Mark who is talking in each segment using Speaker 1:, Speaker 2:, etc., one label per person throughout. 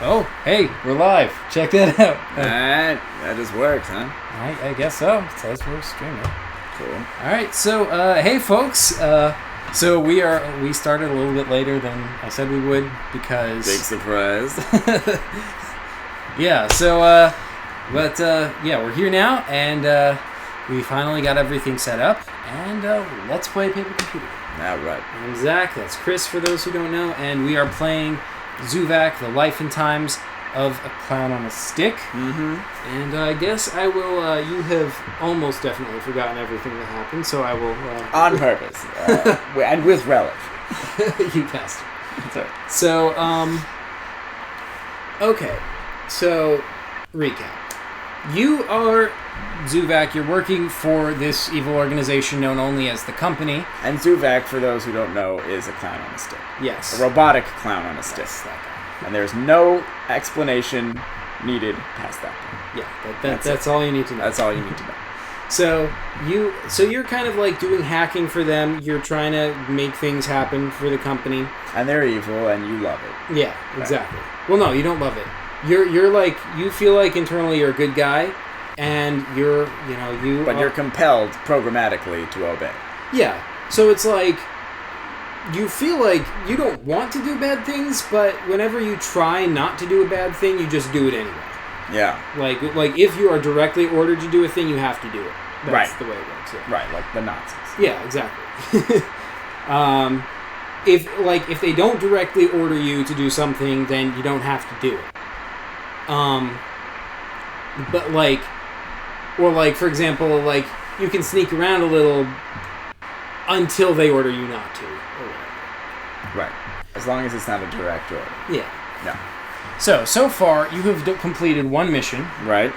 Speaker 1: Oh, hey, we're live. Check that out.
Speaker 2: Alright, that just works, huh?
Speaker 1: I guess so. It says we're streaming.
Speaker 2: Cool.
Speaker 1: Alright, so, hey folks. So we started a little bit later than I said we would because...
Speaker 2: Big surprise.
Speaker 1: Yeah, so, yeah, we're here now, and we finally got everything set up, and let's play Paper Computer.
Speaker 2: Alright.
Speaker 1: I'm Zach, that's Chris for those who don't know, and we are playing Zoovac, The Life and Times of a Clown on a Stick.
Speaker 2: Mm-hmm.
Speaker 1: And I guess I will, you have almost definitely forgotten everything that happened, so I will...
Speaker 2: On purpose. And with relish.
Speaker 1: You bastard.
Speaker 2: Sorry.
Speaker 1: So, okay. So, recap. You are Zoovac, you're working for this evil organization known only as the Company.
Speaker 2: And Zoovac, for those who don't know, is a clown on a stick.
Speaker 1: Yes.
Speaker 2: A robotic clown on a stick.
Speaker 1: Yes, that guy.
Speaker 2: And there's no explanation needed past that point.
Speaker 1: Yeah, that's all you need to know.
Speaker 2: That's all you need to know.
Speaker 1: So you're kind of like doing hacking for them. You're trying to make things happen for the Company.
Speaker 2: And they're evil, and you love it.
Speaker 1: Yeah, exactly. Right. Well, no, you don't love it. You're like, you feel like internally you're a good guy, and you're
Speaker 2: compelled programmatically to obey.
Speaker 1: Yeah. So it's like you feel like you don't want to do bad things, but whenever you try not to do a bad thing, you just do it anyway.
Speaker 2: Yeah.
Speaker 1: Like if you are directly ordered to do a thing, you have to do it. That's
Speaker 2: right.
Speaker 1: the way it works. Yeah.
Speaker 2: Right, like the Nazis.
Speaker 1: Yeah, exactly. If they don't directly order you to do something, then you don't have to do it. But for example, like you can sneak around a little until they order you not to, or whatever.
Speaker 2: Right. As long as it's not a direct order.
Speaker 1: Yeah.
Speaker 2: No.
Speaker 1: So far, you have completed one mission.
Speaker 2: Right.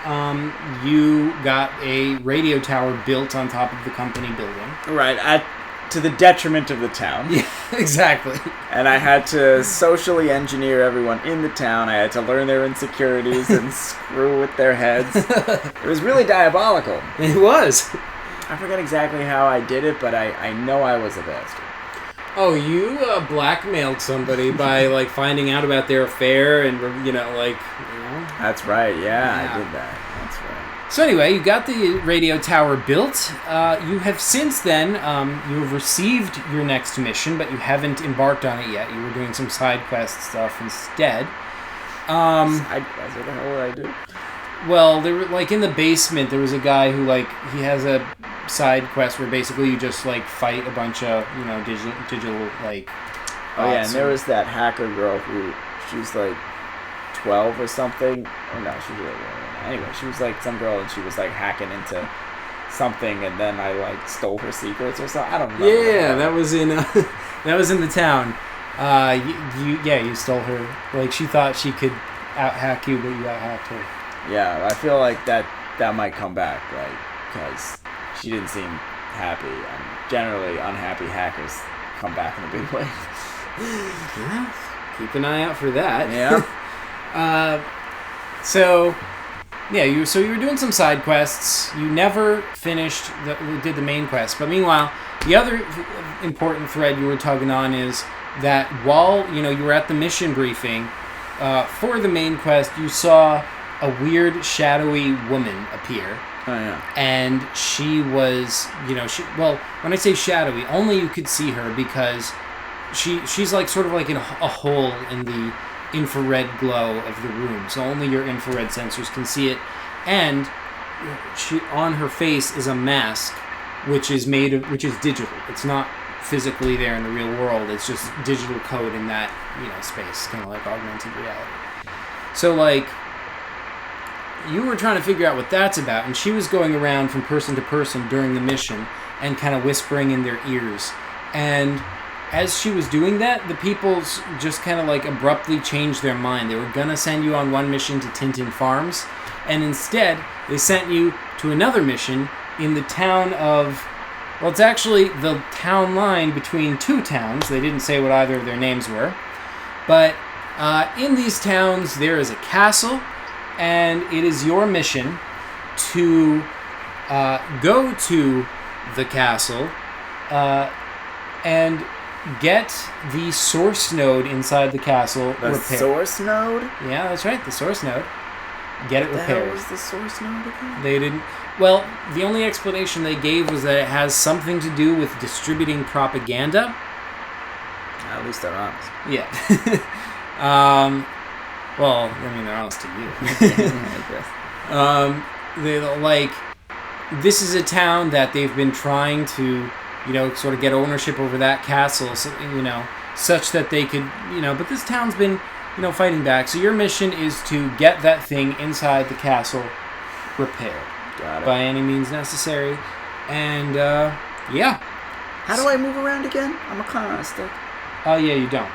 Speaker 1: You got a radio tower built on top of the Company building.
Speaker 2: Right, to the detriment of the town.
Speaker 1: Yeah, exactly.
Speaker 2: And I had to socially engineer everyone in the town. I had to learn their insecurities and screw with their heads. It was really diabolical.
Speaker 1: It was.
Speaker 2: I forget exactly how I did it, but I know I was a bastard.
Speaker 1: Oh, you blackmailed somebody by finding out about their affair and
Speaker 2: That's right. Yeah, I did that. That's right.
Speaker 1: So anyway, you got the radio tower built. You have since then you have received your next mission, but you haven't embarked on it yet. You were doing some side quest stuff instead.
Speaker 2: Side quest? What the hell would I do?
Speaker 1: Well, there were in the basement. There was a guy who he has a side quest where basically you just fight a bunch of digital
Speaker 2: Oh yeah, and there was that hacker girl who she's 12 or something. Or no, she was anyway. She was some girl, and she was hacking into something, and then I stole her secrets or something. I don't know.
Speaker 1: Yeah, that was in the town. You stole her. She thought she could out hack you, but you out hacked her.
Speaker 2: Yeah, I feel like that might come back, because she didn't seem happy, and generally unhappy hackers come back in a big way.
Speaker 1: Yeah, keep an eye out for that.
Speaker 2: Yeah.
Speaker 1: So you were doing some side quests. You never did the main quest, but meanwhile, the other important thread you were tugging on is that while you were at the mission briefing for the main quest, you saw a weird shadowy woman appear.
Speaker 2: Oh yeah.
Speaker 1: And she was, when I say shadowy, only you could see her because she's sort of in a hole in the infrared glow of the room, so only your infrared sensors can see it. And she on her face is a mask, which is digital. It's not physically there in the real world. It's just digital code in that space, kind of like augmented reality. So you were trying to figure out what that's about, and she was going around from person to person during the mission and kind of whispering in their ears. And as she was doing that, the people just kind of abruptly changed their mind. They were gonna send you on one mission to Tintin Farms, and instead they sent you to another mission in the town of... Well, it's actually the town line between two towns. They didn't say what either of their names were. But in these towns, there is a castle, and it is your mission to go to the castle and get the source node inside the castle
Speaker 2: repaired. The source node?
Speaker 1: Yeah, that's right. The source node. Get it repaired.
Speaker 2: What was the source node again?
Speaker 1: They didn't. Well, the only explanation they gave was that it has something to do with distributing propaganda.
Speaker 2: At least they're honest.
Speaker 1: Yeah. Well, I mean, they're honest to you. They like. This is a town that they've been trying to, sort of get ownership over that castle, so, such that they could, but this town's been, fighting back. So your mission is to get that thing inside the castle repaired.
Speaker 2: Got it.
Speaker 1: By any means necessary. And, yeah.
Speaker 2: How do I move around again? I'm a clown on a stick.
Speaker 1: Oh, yeah, you don't.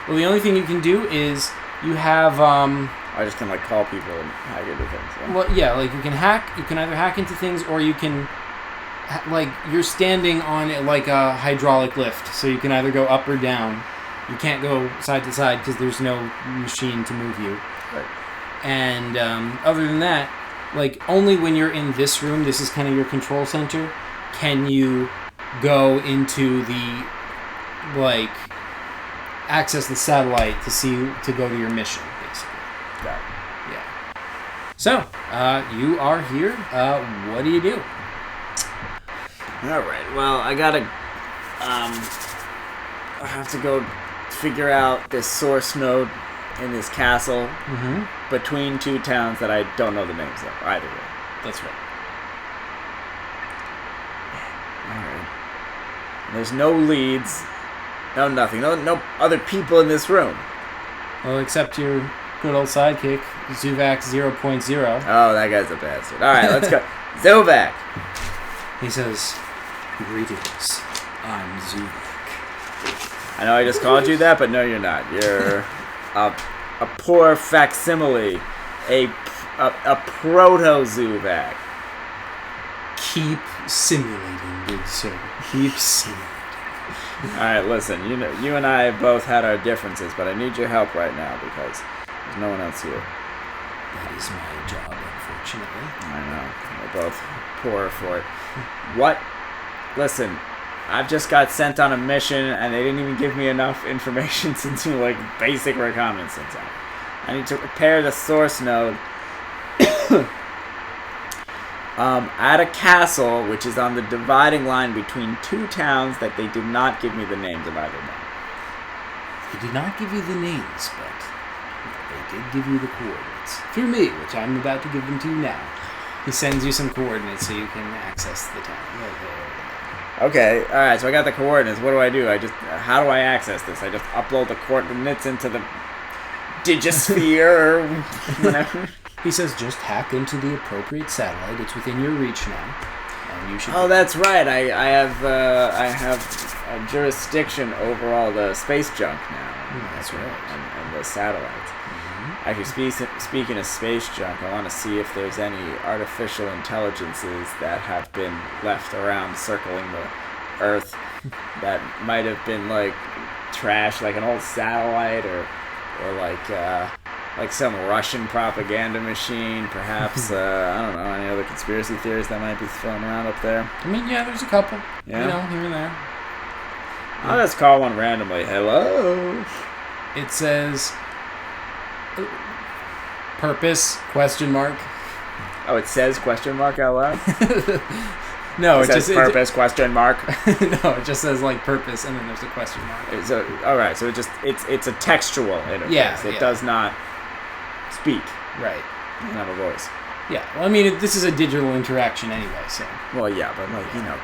Speaker 1: Well, the only thing you can do is you have,
Speaker 2: I just can, call people and hack into things. Yeah?
Speaker 1: Well, yeah, you can hack. You can either hack into things or you can, you're standing on, a hydraulic lift. So you can either go up or down. You can't go side to side because there's no machine to move you.
Speaker 2: Right.
Speaker 1: And other than that, only when you're in this room, this is kind of your control center, can you go into the, access the satellite to go to your mission, basically.
Speaker 2: Got it.
Speaker 1: Yeah. So, you are here. What do you do?
Speaker 2: All right. Well, I gotta. I have to go figure out this source node in this castle between two towns that I don't know the names of either way.
Speaker 1: That's right.
Speaker 2: All right. There's no leads. No nothing. No other people in this room.
Speaker 1: Well, except your good old sidekick, Zoovac 0.0.
Speaker 2: Oh, that guy's a bastard. All right, let's go. Zoovac.
Speaker 1: He says, "Greetings, I'm Zoovac."
Speaker 2: I know I just called you that, but no, you're not. You're a poor facsimile, a proto-Zoovac.
Speaker 1: Keep simulating, good sir. Keep simulating.
Speaker 2: All right, listen. You and I both had our differences, but I need your help right now because there's no one else here.
Speaker 1: That is my job, unfortunately.
Speaker 2: I know. We're both poor for it. What? Listen, I've just got sent on a mission, and they didn't even give me enough information to do, basic reconnaissance on. I need to repair the source node at a castle, which is on the dividing line between two towns that they did not give me the names of either one.
Speaker 1: They did not give you the names, but they did give you the coordinates. Through me, which I'm about to give them to you now. He sends you some coordinates so you can access the town.
Speaker 2: Okay, alright, so I got the coordinates. What do? How do I access this? I just upload the coordinates into the Digisphere or whatever.
Speaker 1: He says just hack into the appropriate satellite. It's within your reach now. And you should.
Speaker 2: Oh, that's right. I have a jurisdiction over all the space junk now.
Speaker 1: That's right.
Speaker 2: And the satellites. Actually, speaking of space junk, I want to see if there's any artificial intelligences that have been left around circling the Earth that might have been trash, like an old satellite or like some Russian propaganda machine, perhaps. I don't know, any other conspiracy theories that might be thrown around up there.
Speaker 1: I mean, yeah, there's a couple.
Speaker 2: Yeah?
Speaker 1: Here and there.
Speaker 2: I'll just call one randomly. Hello?
Speaker 1: It says... Purpose? Question mark.
Speaker 2: Oh, it says question mark out loud?
Speaker 1: No,
Speaker 2: it says
Speaker 1: just
Speaker 2: purpose question mark.
Speaker 1: No, it just saes purpose and then there's a question mark.
Speaker 2: All right, so it's a textual interface.
Speaker 1: Yeah,
Speaker 2: it does not speak.
Speaker 1: Right.
Speaker 2: It doesn't have a voice.
Speaker 1: Yeah. Well, I mean, this is a digital interaction anyway, so.
Speaker 2: Well, yeah, but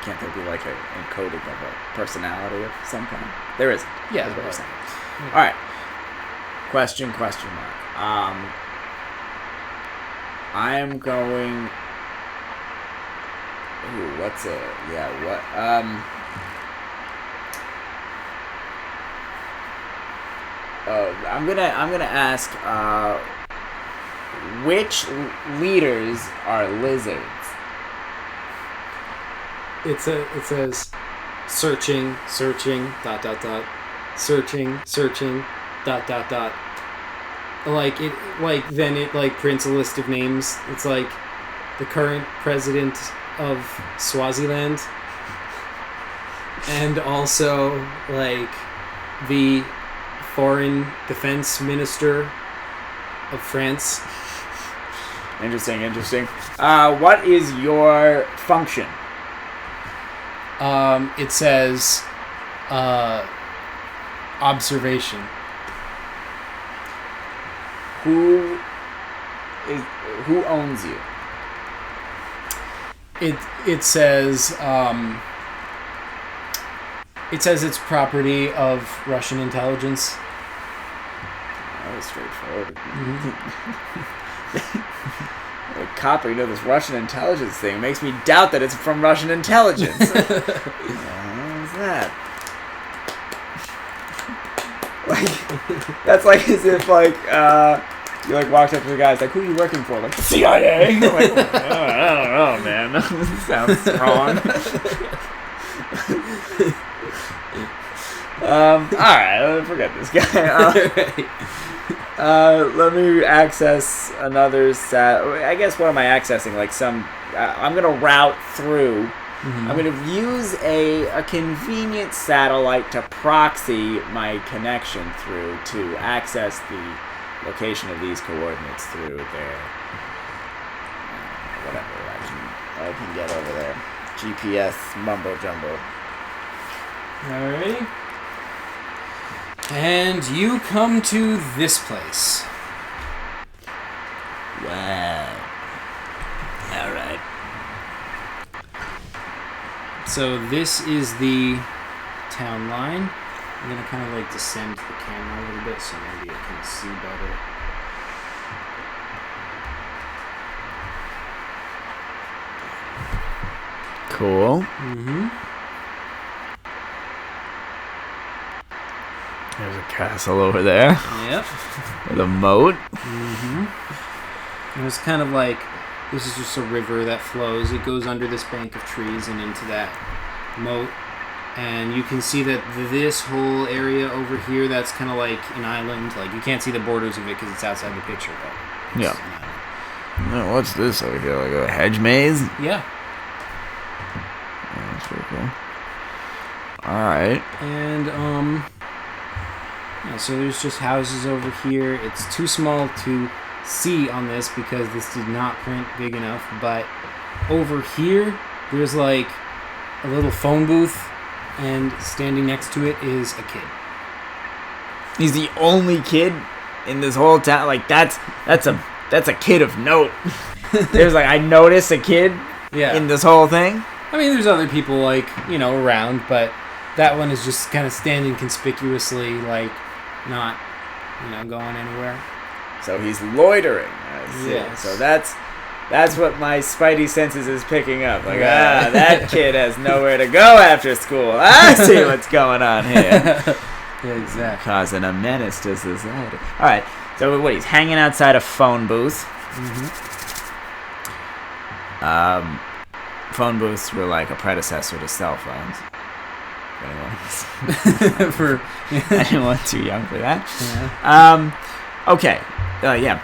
Speaker 2: can't there be an encoding of a personality of some kind? There isn't.
Speaker 1: Yeah,
Speaker 2: that's what you're saying. Yeah. All right. Question mark. I am going. Ooh, what's a what? I'm gonna ask. Which leaders are lizards?
Speaker 1: It says searching, searching, ... searching, searching, ... Then it prints a list of names. It's like the current president of Swaziland. and also like the foreign defense minister of France.
Speaker 2: Interesting. What is your function?
Speaker 1: It says observation.
Speaker 2: Who owns you?
Speaker 1: It says it's property of Russian intelligence.
Speaker 2: That was straightforward.
Speaker 1: Mm-hmm.
Speaker 2: Like copying this Russian intelligence thing makes me doubt that it's from Russian intelligence. What is that? Like, that's like as if like you like walked up to the guy, it's like, who are you working for? Like, the CIA. I'm like, I don't know, man. This sounds wrong. Alright, forget this guy. Let me access another I guess, what am I accessing? Like I'm going to route through. Mm-hmm. I'm going to use a convenient satellite to proxy my connection through to access the location of these coordinates through there. Whatever I can get over there. GPS mumbo jumbo.
Speaker 1: Alrighty. And you come to this place.
Speaker 2: Wow. Alright.
Speaker 1: So this is the town line. I'm going to kind of like descend the camera a little bit so maybe it can see better.
Speaker 2: Cool.
Speaker 1: Mm-hmm.
Speaker 2: There's a castle over there.
Speaker 1: Yep.
Speaker 2: With a moat.
Speaker 1: Mm-hmm. And it's kind of like, this is just a river that flows. It goes under this bank of trees and into that moat. And you can see that this whole area over here, that's kind of like an island. Like, you can't see the borders of it because it's outside the picture. But
Speaker 2: yeah. No, what's this over here? Like a hedge maze?
Speaker 1: Yeah.
Speaker 2: Oh, that's pretty cool. Alright.
Speaker 1: And, yeah, so there's just houses over here. It's too small to see on this because this did not print big enough. But over here, there's like a little phone booth. And standing next to it is a kid.
Speaker 2: He's the only kid in this whole town. Like that's a kid of note. There's like, I noticed a kid in this whole thing.
Speaker 1: I mean, there's other people like, around, but that one is just kind of standing conspicuously, like not, going anywhere.
Speaker 2: So he's loitering. I see.
Speaker 1: Yes.
Speaker 2: So that's what my spidey senses is picking up. Like, that kid has nowhere to go after school. I see what's going on here.
Speaker 1: Yeah, exactly.
Speaker 2: Causing a menace to society. All right. So what? He's hanging outside a phone booth.
Speaker 1: Mm-hmm.
Speaker 2: Phone booths were like a predecessor to cell phones. Anyone too young for that?
Speaker 1: Yeah.
Speaker 2: Okay.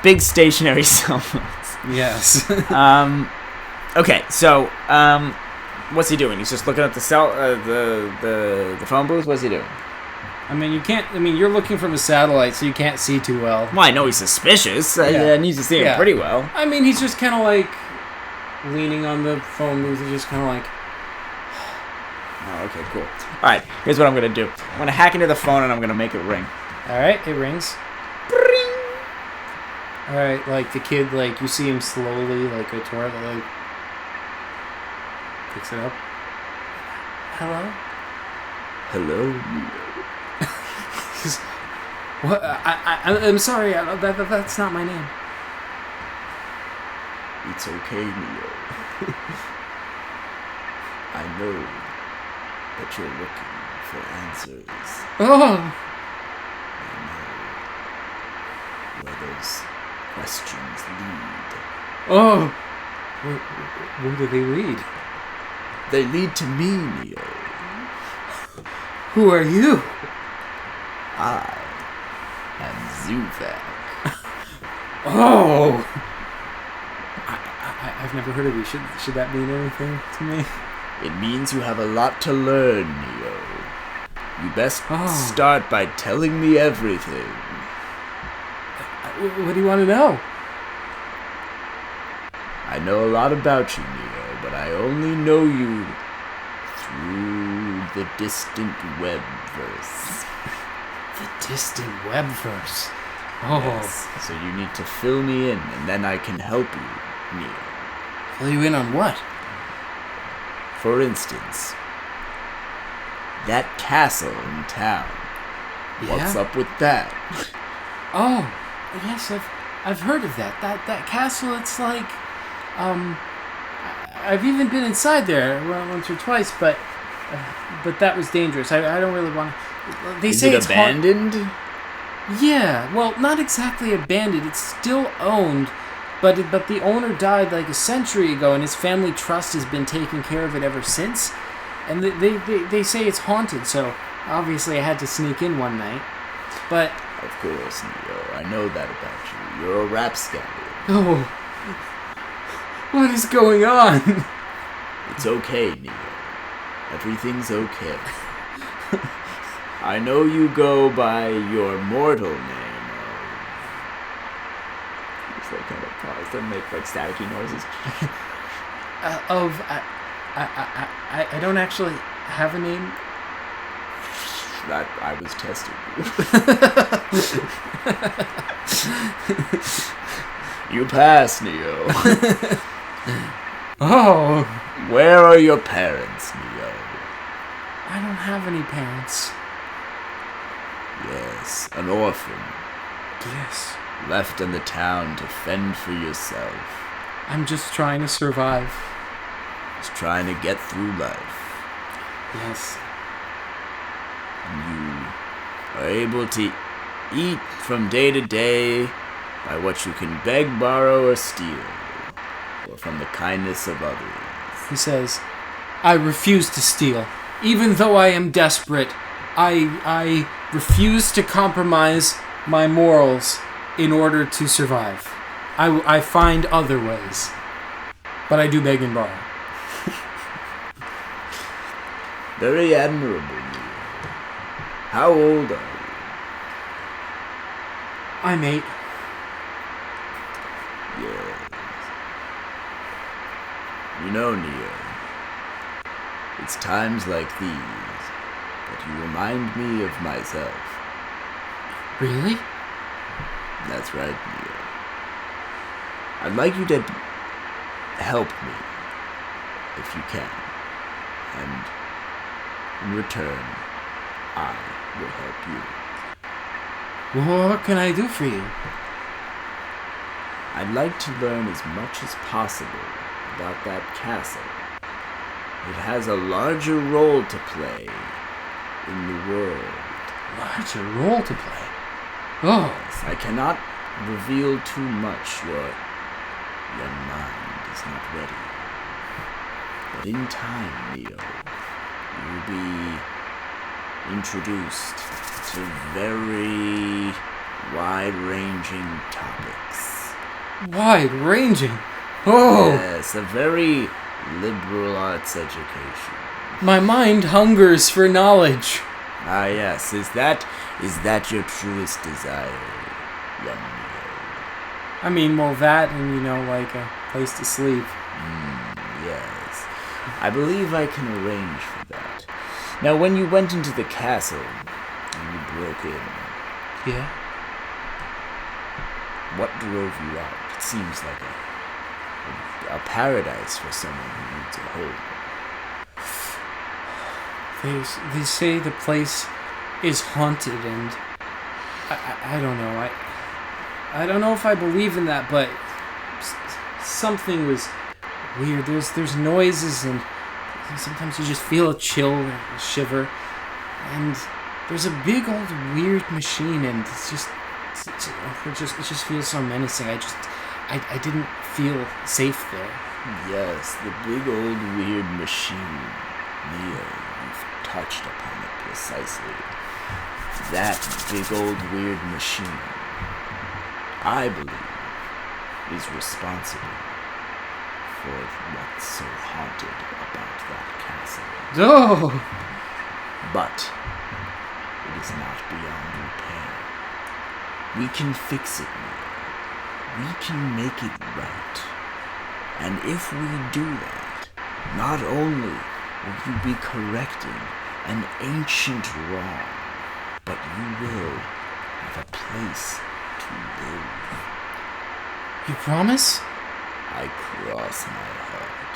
Speaker 2: Big stationary cell phones.
Speaker 1: Yes.
Speaker 2: Okay, so what's he doing? He's just looking at the phone booth. What's he doing?
Speaker 1: I mean, you're looking from a satellite, so you can't see too well.
Speaker 2: Well, I know he's suspicious. I need to see him pretty well.
Speaker 1: I mean, he's just kind of like leaning on the phone booth and just kind of like.
Speaker 2: Oh, okay, cool. All right, here's what I'm gonna do. I'm gonna hack into the phone and I'm gonna make it ring.
Speaker 1: All right, it rings. All right, like the kid, like you see him slowly, like go toward it, like picks it up. Hello.
Speaker 2: Hello.
Speaker 1: What? I'm sorry. That's not my name.
Speaker 2: It's okay, Neo. I know that you're looking for answers.
Speaker 1: Oh.
Speaker 2: I know where those questions lead.
Speaker 1: Oh. Where do they lead?
Speaker 2: They lead to me, Neo.
Speaker 1: Who are you?
Speaker 2: I am Zoovac.
Speaker 1: Oh. I've never heard of you. Should that mean anything to me?
Speaker 2: It means you have a lot to learn, Neo. You best start by telling me everything.
Speaker 1: What do you want to know?
Speaker 2: I know a lot about you, Neo, but I only know you through the distant webverse.
Speaker 1: The distant webverse? Oh.
Speaker 2: Yes, so you need to fill me in, and then I can help you, Neo.
Speaker 1: Fill you in on what?
Speaker 2: For instance, that castle in town.
Speaker 1: Yeah?
Speaker 2: What's up with that?
Speaker 1: Oh, yes, I've heard of that. That castle, it's like, I've even been inside there once or twice, but that was dangerous. I don't really want to. They say it's
Speaker 2: abandoned.
Speaker 1: Yeah, well, not exactly abandoned. It's still owned, but the owner died like a century ago, and his family trust has been taking care of it ever since. And they say it's haunted, so obviously I had to sneak in one night. But
Speaker 2: of course, Neo, I know that about you. You're a rapscallion.
Speaker 1: Oh, what is going on?
Speaker 2: It's okay, Neo. Everything's okay. I know you go by your mortal name. Just like kind of pause and make like staticky noises.
Speaker 1: I don't actually have a name.
Speaker 2: That I was testing you. You pass, Neo.
Speaker 1: Oh.
Speaker 2: Where are your parents, Neo?
Speaker 1: I don't have any parents.
Speaker 2: Yes, an orphan.
Speaker 1: Yes.
Speaker 2: Left in the town to fend for yourself.
Speaker 1: I'm just trying to survive.
Speaker 2: Just trying to get through life.
Speaker 1: Yes.
Speaker 2: And you are able to eat from day to day by what you can beg, borrow, or steal, or from the kindness of others.
Speaker 1: He says, I refuse to steal. Even though I am desperate, I refuse to compromise my morals in order to survive. I find other ways. But I do beg and borrow.
Speaker 2: Very admirable, Neo. How old are you?
Speaker 1: I'm 8.
Speaker 2: Yes. You know, Neo, it's times like these that you remind me of myself.
Speaker 1: Really?
Speaker 2: That's right, Neo. I'd like you to help me, if you can. And in return, I will help you.
Speaker 1: Well, what can I do for you?
Speaker 2: I'd like to learn as much as possible about that castle. It has a larger role to play in the world.
Speaker 1: Larger role to play? Oh.
Speaker 2: Yes, I cannot reveal too much. Your mind is not ready. But in time, Neo, you'll be introduced to very wide-ranging topics.
Speaker 1: Wide-ranging? Oh!
Speaker 2: Yes, a very liberal arts education.
Speaker 1: My mind hungers for knowledge.
Speaker 2: Ah, yes. Is that your truest desire, young Neo?
Speaker 1: I mean, well, that and, like a place to sleep.
Speaker 2: Yes. I believe I can arrange for that. Now, when you went into the castle and you broke in...
Speaker 1: Yeah?
Speaker 2: What drove you out? It seems like a paradise for someone who needs a home.
Speaker 1: They say the place is haunted, and I don't know. I don't know if I believe in that, but something was weird. There's noises, and sometimes you just feel a chill or a shiver. And there's a big old weird machine, and it just feels so menacing. I didn't feel safe there.
Speaker 2: Yes, the big old weird machine. Neo, you've touched upon it precisely. That big old weird machine, I believe, is responsible for what's so haunted about that castle.
Speaker 1: Oh!
Speaker 2: But it is not beyond repair. We can fix it now. We can make it right. And if we do that, not only will you be correcting an ancient wrong, but you will have a place to live.
Speaker 1: You promise?
Speaker 2: I cross my heart.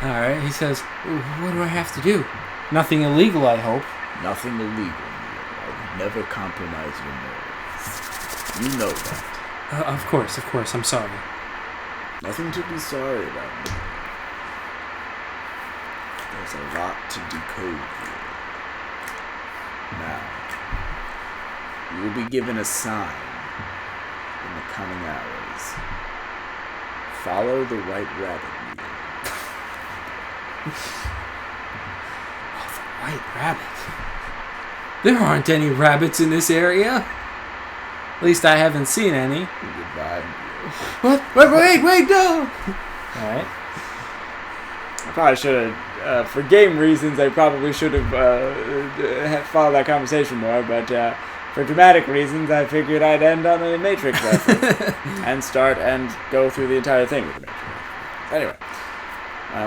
Speaker 1: Alright, he says, what do I have to do? Nothing illegal, I hope.
Speaker 2: Nothing illegal, Neil. I would never compromise your morals. You know that.
Speaker 1: Of course, I'm sorry.
Speaker 2: Nothing to be sorry about, Neil. There's a lot to decode here. Now, you will be given a sign in the coming hours. Follow the white rabbit, Neil.
Speaker 1: Oh, the white rabbit. There aren't any rabbits in this area. At least I haven't seen any.
Speaker 2: Goodbye, Neil.
Speaker 1: What? Wait, no! Alright.
Speaker 2: I probably should have, for game reasons, I probably should have followed that conversation more, but for dramatic reasons, I figured I'd end on a Matrix reference and start and go through the entire thing with the Matrix reference. Anyway,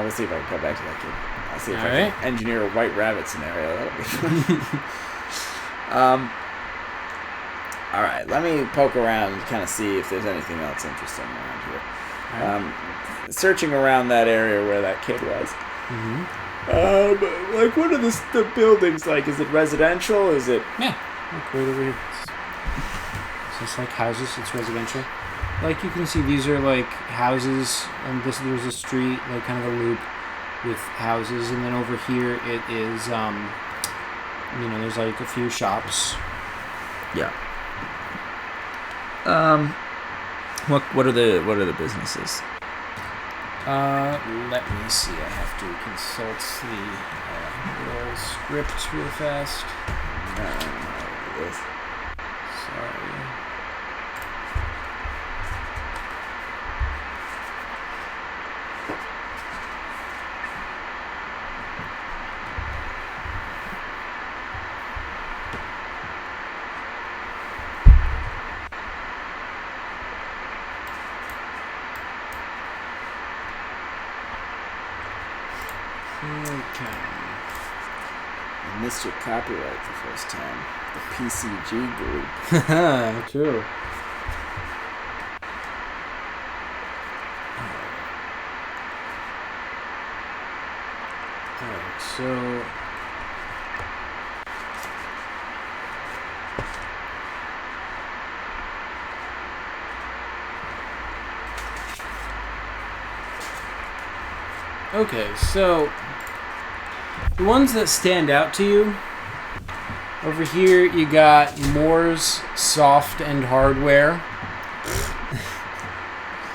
Speaker 2: we'll see if I can come back to that kid. I'll see if I can engineer a white rabbit scenario. That'll be fun. Alright, let me poke around and kind of see if there's anything else interesting around here. Searching around that area where that kid was. Like, what are the buildings like? Is it residential? Is it...
Speaker 1: Yeah, look right over here. It's just like houses, it's residential. Like, you can see these are like houses, and there's a street, like kind of a loop with houses, and then over here it is, there's like a few shops.
Speaker 2: Yeah. What are the businesses?
Speaker 1: Let me see. I have to consult the little script real fast. Sorry. Okay.
Speaker 2: You missed your copyright the first time. The PCG group.
Speaker 1: True. Alright, so... Okay, so... the ones that stand out to you, over here you got Moore's Soft and Hardware,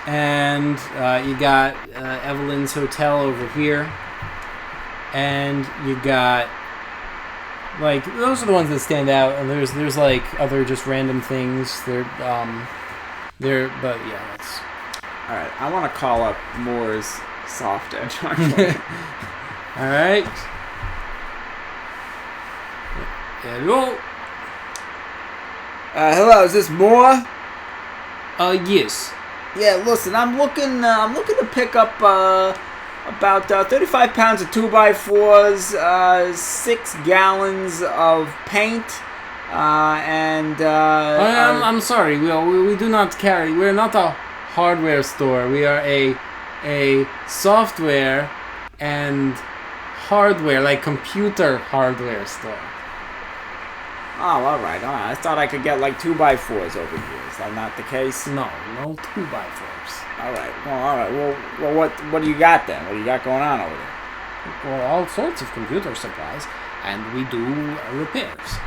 Speaker 1: and you got Evelyn's Hotel over here, and you got, like, those are the ones that stand out, and there's like other just random things, but yeah, that's...
Speaker 2: Alright, I want to call up Moore's Soft and Hardware.
Speaker 1: Alright. Hello?
Speaker 2: Hello, is this Moore?
Speaker 1: Yes.
Speaker 2: Yeah, listen, I'm looking to pick up, about 35 pounds of 2x4s, 6 gallons of paint, and,
Speaker 1: I'm sorry, we do not carry, we're not a hardware store, we are a software and hardware, like computer hardware store.
Speaker 2: Oh, alright. I thought I could get like 2x4s over here. Is that not the case?
Speaker 1: No 2x4s.
Speaker 2: Alright. Well, what do you got then? What do you got going on over there?
Speaker 1: Well, all sorts of computer supplies, and we do repairs.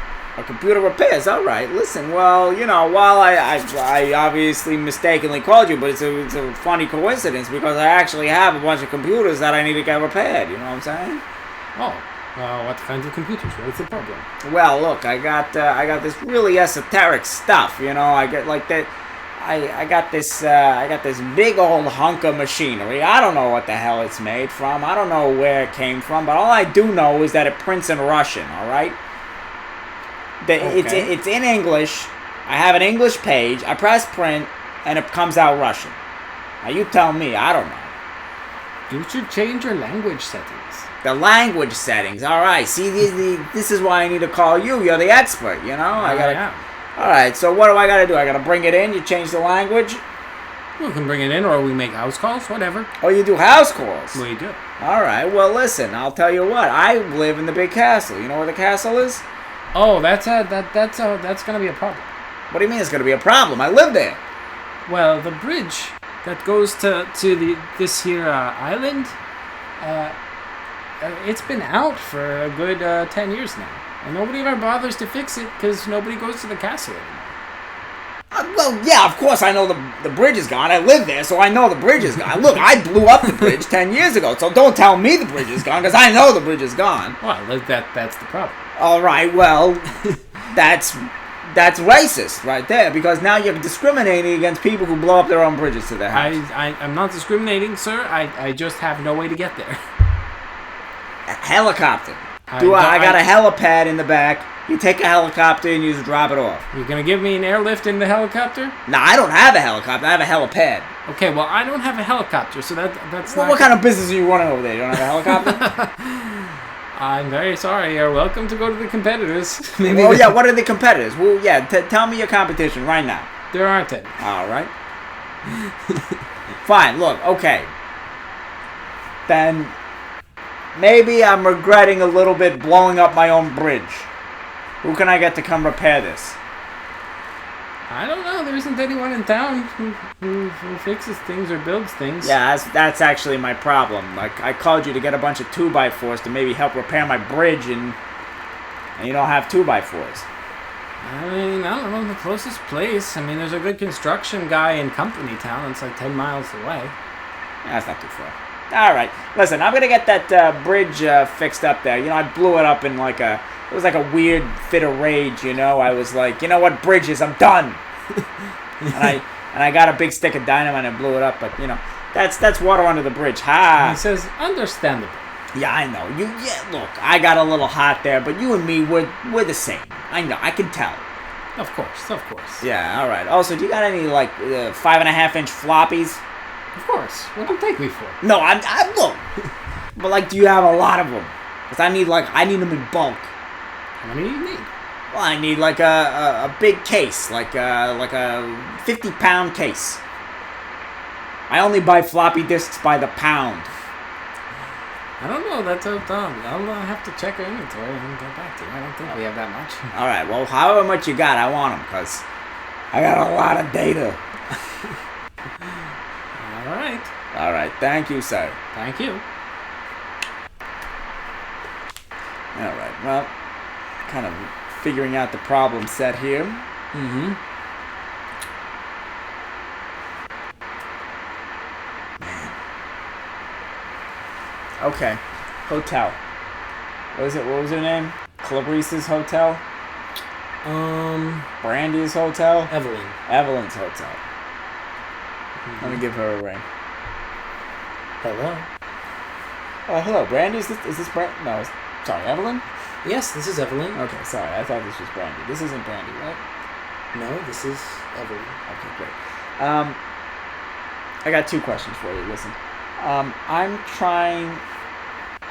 Speaker 2: Computer repairs, alright. Listen, well, while I obviously mistakenly called you, but it's a funny coincidence because I actually have a bunch of computers that I need to get repaired, you know what I'm saying?
Speaker 1: Oh. What kinds of computers? What's the problem?
Speaker 2: Well, look, I got this really esoteric stuff, I get like that. I got this big old hunk of machinery. I don't know what the hell it's made from. I don't know where it came from, but all I do know is that it prints in Russian. All right. It's in English. I have an English page. I press print, and it comes out Russian. Now you tell me. I don't know.
Speaker 1: You should change your language settings.
Speaker 2: The language settings. All right. See, this is why I need to call you. You're the expert. You know.
Speaker 1: Yeah.
Speaker 2: All right. So what do I got to do? I got to bring it in. You change the language.
Speaker 1: We can bring it in, or we make house calls. Whatever.
Speaker 2: Oh, you do house calls.
Speaker 1: We do.
Speaker 2: All right. Well, listen. I'll tell you what. I live in the big castle. You know where the castle is?
Speaker 1: Oh, that's gonna be a problem.
Speaker 2: What do you mean it's gonna be a problem? I live there.
Speaker 1: Well, the bridge that goes to this here island, it's been out for a good 10 years now, and nobody ever bothers to fix it because nobody goes to the castle anymore.
Speaker 2: Well, yeah, of course I know the bridge is gone. I live there, so I know the bridge is gone. Look, I blew up the bridge 10 years ago, so don't tell me the bridge is gone because I know the bridge is gone.
Speaker 1: Well, that's the problem.
Speaker 2: All right, well, that's racist right there because now you're discriminating against people who blow up their own bridges to their house.
Speaker 1: I'm not discriminating, sir. I just have no way to get there.
Speaker 2: A helicopter. I got a helipad in the back. You take a helicopter and you just drop it off.
Speaker 1: You're going to give me an airlift in the helicopter?
Speaker 2: No, I don't have a helicopter. I have a helipad.
Speaker 1: Okay, well, I don't have a helicopter, so that's
Speaker 2: well,
Speaker 1: not...
Speaker 2: What kind of business are you running over there? You don't have a helicopter?
Speaker 1: I'm very sorry. You're welcome to go to the competitors.
Speaker 2: Oh, yeah, what are the competitors? Well, yeah, tell me your competition right now.
Speaker 1: There aren't any.
Speaker 2: All right. Fine, look, okay. Then maybe I'm regretting a little bit blowing up my own bridge. Who can I get to come repair this?
Speaker 1: I don't know. There isn't anyone in town who fixes things or builds things.
Speaker 2: Yeah, that's actually my problem. Like, I called you to get a bunch of 2x4s to maybe help repair my bridge, and you don't have 2x4s.
Speaker 1: I mean, I don't know the closest place. I mean, there's a good construction guy in Company Town. It's like 10 miles away.
Speaker 2: That's not too far. All right. Listen, I'm going to get that bridge fixed up there. You know, I blew it up in it was like a weird fit of rage, you know. I was like, you know what, bridges, I'm done. and I got a big stick of dynamite and blew it up, but, you know, that's water under the bridge. Ha!
Speaker 1: He says, understandable.
Speaker 2: Yeah, I know. Look, I got a little hot there, but you and me, we're the same. I know, I can tell.
Speaker 1: Of course.
Speaker 2: Yeah, all right. Also, do you got any, 5.5-inch floppies?
Speaker 1: Of course. What do you take me for?
Speaker 2: No, I'm look. But, do you have a lot of them? Because I need them in bulk.
Speaker 1: How many do you need?
Speaker 2: Well, I need a big case, like a 50-pound case. I only buy floppy disks by the pound.
Speaker 1: I don't know. That's I'll have to check our inventory and get back to you. I don't think we have that much.
Speaker 2: All right. Well, however much you got, I want them because I got a lot of data.
Speaker 1: All right.
Speaker 2: All right. Thank you, sir.
Speaker 1: Thank you.
Speaker 2: All right. Well, kind of figuring out the problem set here.
Speaker 1: Mm-hmm.
Speaker 2: Man. Okay. Hotel. What was her name? Clarice's Hotel? Brandy's Hotel? Evelyn's Hotel. Mm-hmm. Let me give her a ring.
Speaker 1: Hello.
Speaker 2: Oh, hello. Brandy? Is this Brandy? No, sorry, Evelyn?
Speaker 1: Yes, this is Evelyn.
Speaker 2: Okay, sorry. I thought this was Brandy. This isn't Brandy, right?
Speaker 1: No, this is Evelyn.
Speaker 2: Okay, great. I got 2 questions for you. Listen. I'm trying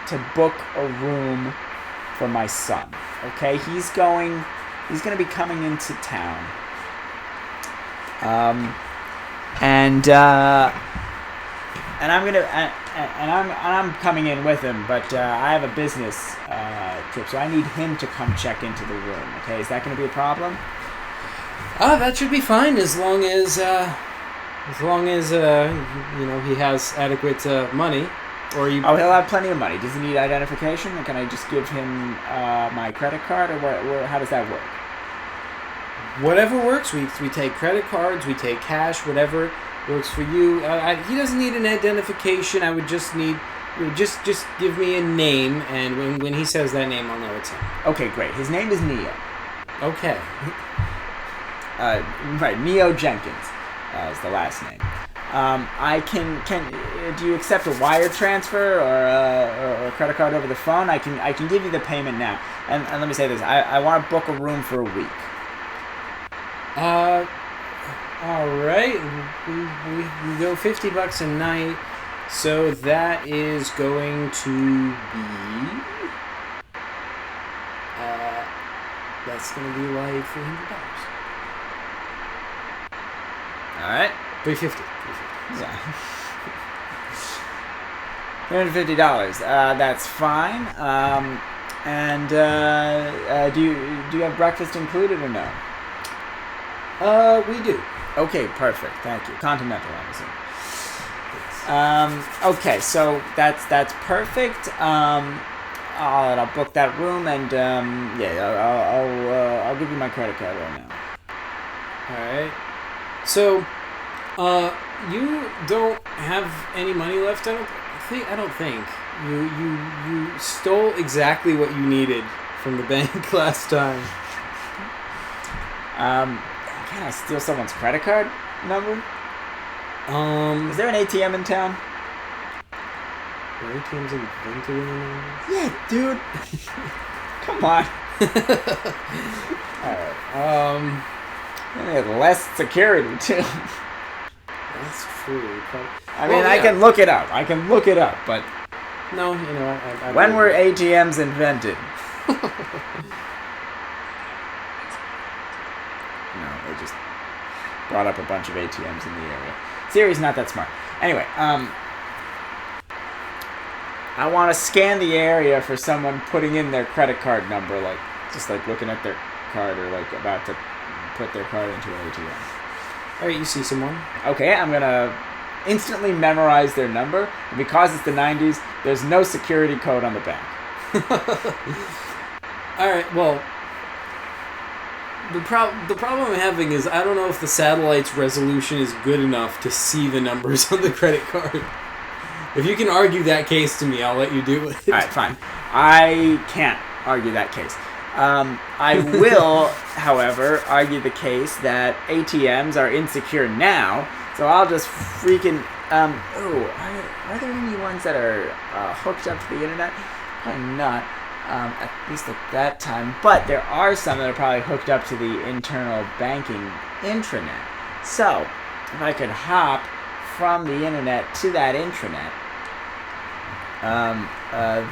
Speaker 2: to book a room for my son. Okay? He's going to be coming into town. And I'm coming in with him, but I have a business trip, so I need him to come check into the room. Okay, is that going to be a problem?
Speaker 1: That should be fine as long as he has adequate money. Or you.
Speaker 2: Oh, he'll have plenty of money. Does he need identification? Or can I just give him my credit card, or how does that work?
Speaker 1: Whatever works. We take credit cards. We take cash. Whatever works for you. He doesn't need an identification. I would just need. Just give me a name, and when he says that name, I'll know it's him.
Speaker 2: Okay, great. His name is Neo.
Speaker 1: Okay.
Speaker 2: Right, Neo Jenkins. is the last name. I can do you accept a wire transfer or a credit card over the phone? I can give you the payment now. And let me say this: I want to book a room for a week.
Speaker 1: All right. We go $50 a night, so that is going to be. That's going to be like $300.
Speaker 2: All right.
Speaker 1: $350.
Speaker 2: Yeah. $350. That's fine. And do you have breakfast included or no?
Speaker 1: We do.
Speaker 2: Okay, perfect. Thank you. Continental, I'm assuming. Okay, so that's perfect. I'll book that room, and I'll give you my credit card right now.
Speaker 1: All right. So, you don't have any money left. I don't think you stole exactly what you needed from the bank last time.
Speaker 2: Can I steal someone's credit card number? Is there an ATM in town?
Speaker 1: Are ATMs invented in the 90s?
Speaker 2: Yeah, dude. Come on.
Speaker 1: Alright,
Speaker 2: and they have less security, too.
Speaker 1: That's true.
Speaker 2: I mean, I can look it up. But...
Speaker 1: No, you know what?
Speaker 2: When were ATMs invented? No, they just brought up a bunch of ATMs in the area. Siri's not that smart. Anyway, I want to scan the area for someone putting in their credit card number, like just like looking at their card or like about to put their card into an ATM.
Speaker 1: All right, you see someone.
Speaker 2: Okay, I'm gonna instantly memorize their number, and because it's the 90s, there's no security code on the back.
Speaker 1: All right, well. The problem I'm having is I don't know if the satellite's resolution is good enough to see the numbers on the credit card. If you can argue that case to me, I'll let you do it.
Speaker 2: Alright, fine. I can't argue that case. I will, however, argue the case that ATMs are insecure now, so I'll just freaking... are there any ones that are hooked up to the internet? Probably not. At least at that time. But there are some that are probably hooked up to the internal banking intranet. So, if I could hop from the internet to that intranet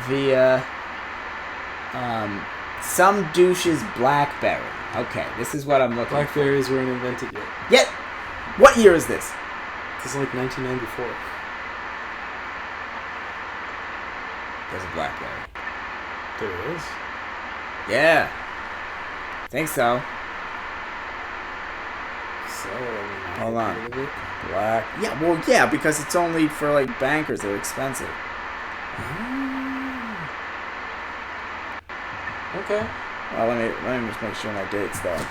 Speaker 2: via some douche's BlackBerry. Okay, this is what I'm looking for.
Speaker 1: Blackberries weren't invented yet.
Speaker 2: Yet! What year is this?
Speaker 1: This is like 1994.
Speaker 2: There's a BlackBerry.
Speaker 1: There is?
Speaker 2: Yeah. Think so.
Speaker 1: So,
Speaker 2: hold on. Black. Yeah, well, yeah, because it's only for like bankers. They're expensive.
Speaker 1: Okay.
Speaker 2: Well, let me just make sure my date's though.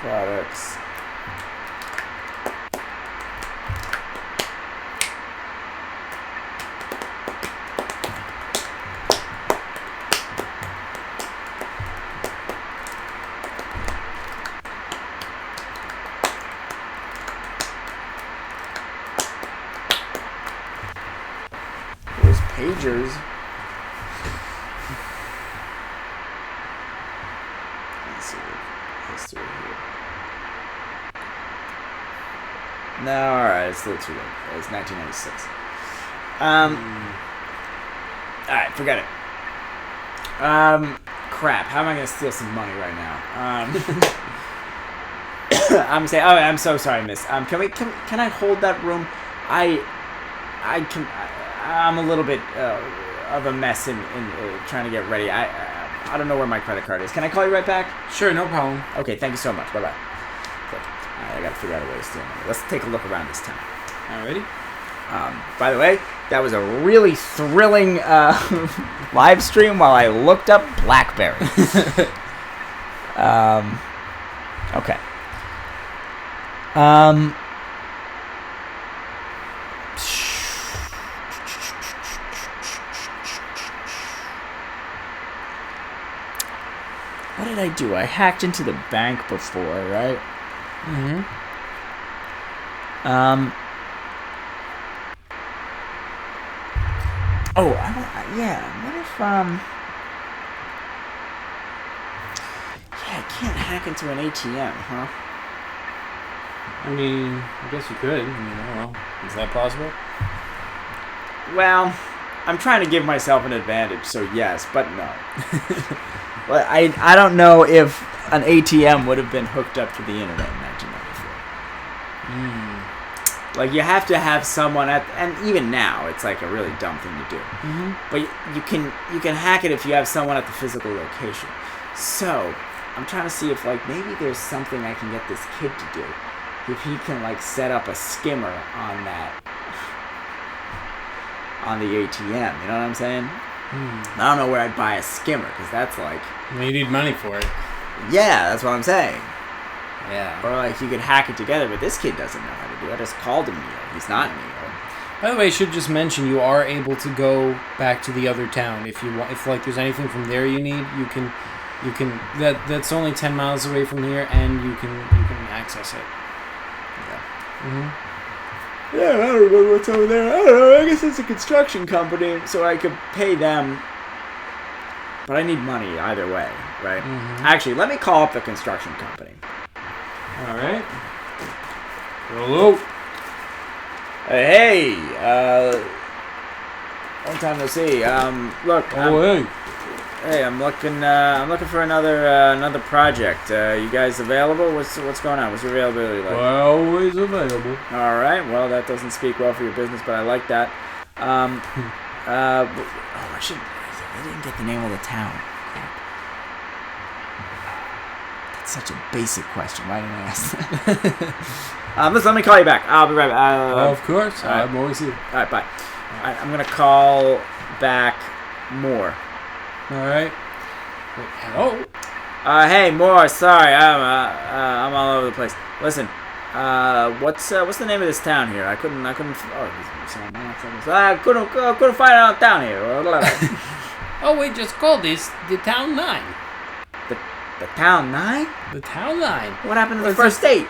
Speaker 2: Products. Pagers. Let's see history here. No, alright, it's a little too late. It's 1996. Alright, forget it. Crap. How am I gonna steal some money right now? I'm saying. Oh, I'm so sorry, miss. Can I hold that room? I'm a little bit of a mess in trying to get ready. I don't know where my credit card is. Can I call you right back?
Speaker 1: Sure, no problem.
Speaker 2: Okay, thank you so much. Bye-bye. I gotta figure out a way to steal money. Let's take a look around this town.
Speaker 1: Alrighty.
Speaker 2: By the way, that was a really thrilling live stream while I looked up BlackBerry. Okay. what did I do? I hacked into the bank before, right?
Speaker 1: Mm-hmm.
Speaker 2: Oh, what if, yeah, I can't hack into an ATM, huh?
Speaker 1: I mean, I guess you could. I mean, I don't know. Is that possible?
Speaker 2: Well, I'm trying to give myself an advantage, so yes, but no. Well, I don't know if an ATM would have been hooked up to the internet in 1994. Like, you have to have someone and even now, it's like a really dumb thing to do.
Speaker 1: Mm-hmm.
Speaker 2: But you can hack it if you have someone at the physical location. So, I'm trying to see if, like, maybe there's something I can get this kid to do. If he can, like, set up a skimmer on the ATM, you know what I'm saying? I don't know where I'd buy a skimmer, because that's like...
Speaker 1: You need money for it.
Speaker 2: Yeah, that's what I'm saying.
Speaker 1: Yeah.
Speaker 2: Or, like, you could hack it together, but this kid doesn't know how to do it. I just called him Neo. He's not Neo.
Speaker 1: By the way, I should just mention you are able to go back to the other town if you want. If, like, there's anything from there you need, you can that's only 10 miles away from here, and you can access it.
Speaker 2: Yeah.
Speaker 1: Mm-hmm.
Speaker 2: Yeah, I don't remember what's over there. I don't know. I guess it's a construction company, so I could pay them. But I need money either way, right?
Speaker 1: Mm-hmm.
Speaker 2: Actually, let me call up the construction company.
Speaker 1: All right. Hello.
Speaker 2: Hey, long time no see. Look. Hey, I'm looking for another project. You guys available? What's going on? What's your availability like?
Speaker 1: We're always available.
Speaker 2: All right. Well, that doesn't speak well for your business, but I like that. I didn't get the name of the town. Crap. That's such a basic question. Why didn't I ask that? Listen, let me call you back. I'll be right back.
Speaker 1: Of course. I'm always here.
Speaker 2: All right, bye. All right, I'm gonna call back more.
Speaker 1: All right. Wait, hello.
Speaker 2: Hey, more. Sorry, I'm all over the place. Listen, what's the name of this town here? I couldn't. I couldn't find it on town here.
Speaker 1: Oh, we just called this the Town 9.
Speaker 2: The Town 9?
Speaker 1: The Town 9.
Speaker 2: What happened to the first state?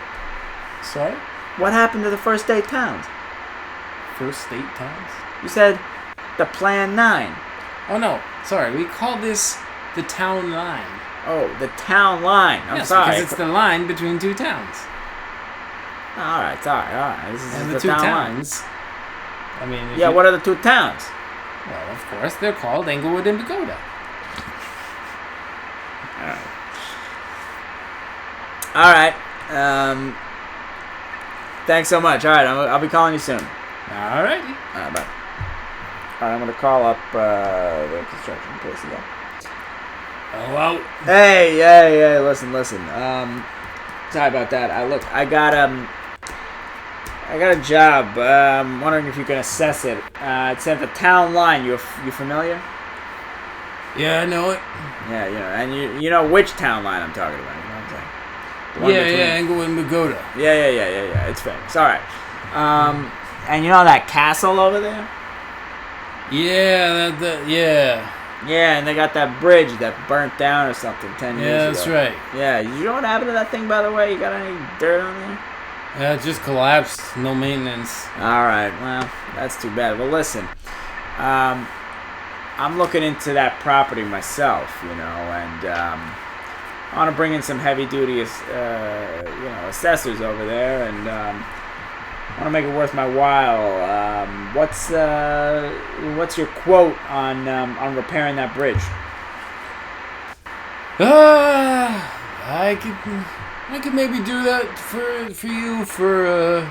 Speaker 1: Sorry?
Speaker 2: What happened to the first state towns?
Speaker 1: First state towns?
Speaker 2: You said the Plan 9.
Speaker 1: Oh, no. Sorry. We call this the Town Line.
Speaker 2: Oh, the Town Line. I'm sorry.
Speaker 1: Because it's the line between two towns.
Speaker 2: All right. This is
Speaker 1: and
Speaker 2: the
Speaker 1: two
Speaker 2: town
Speaker 1: towns.
Speaker 2: Line.
Speaker 1: I mean,
Speaker 2: yeah. What are the two towns?
Speaker 1: Well, of course, they're called Englewood and Pagoda.
Speaker 2: All right. Thanks so much. All right, I'll be calling you soon.
Speaker 1: All righty.
Speaker 2: Bye. All right, I'm gonna call up the construction place again.
Speaker 1: Hello.
Speaker 2: Hey, listen. Sorry about that. I got a job. I'm wondering if you can assess it. It's at the Town Line. You familiar?
Speaker 1: Yeah, I know it.
Speaker 2: Yeah, and you know which Town Line I'm talking about. You know what I'm saying?
Speaker 1: Yeah, Englewood and Pagoda.
Speaker 2: Yeah. It's famous. All right. And you know that castle over there?
Speaker 1: Yeah, yeah.
Speaker 2: Yeah, and they got that bridge that burnt down or something 10 years ago.
Speaker 1: Yeah, that's right.
Speaker 2: Yeah, you know what happened to that thing, by the way? You got any dirt on there?
Speaker 1: Yeah, it just collapsed. No maintenance.
Speaker 2: All right, well, that's too bad. Well, listen, I'm looking into that property myself, and I want to bring in some heavy-duty, assessors over there, and I want to make it worth my while. What's your quote on repairing that bridge?
Speaker 1: I could maybe do that for you for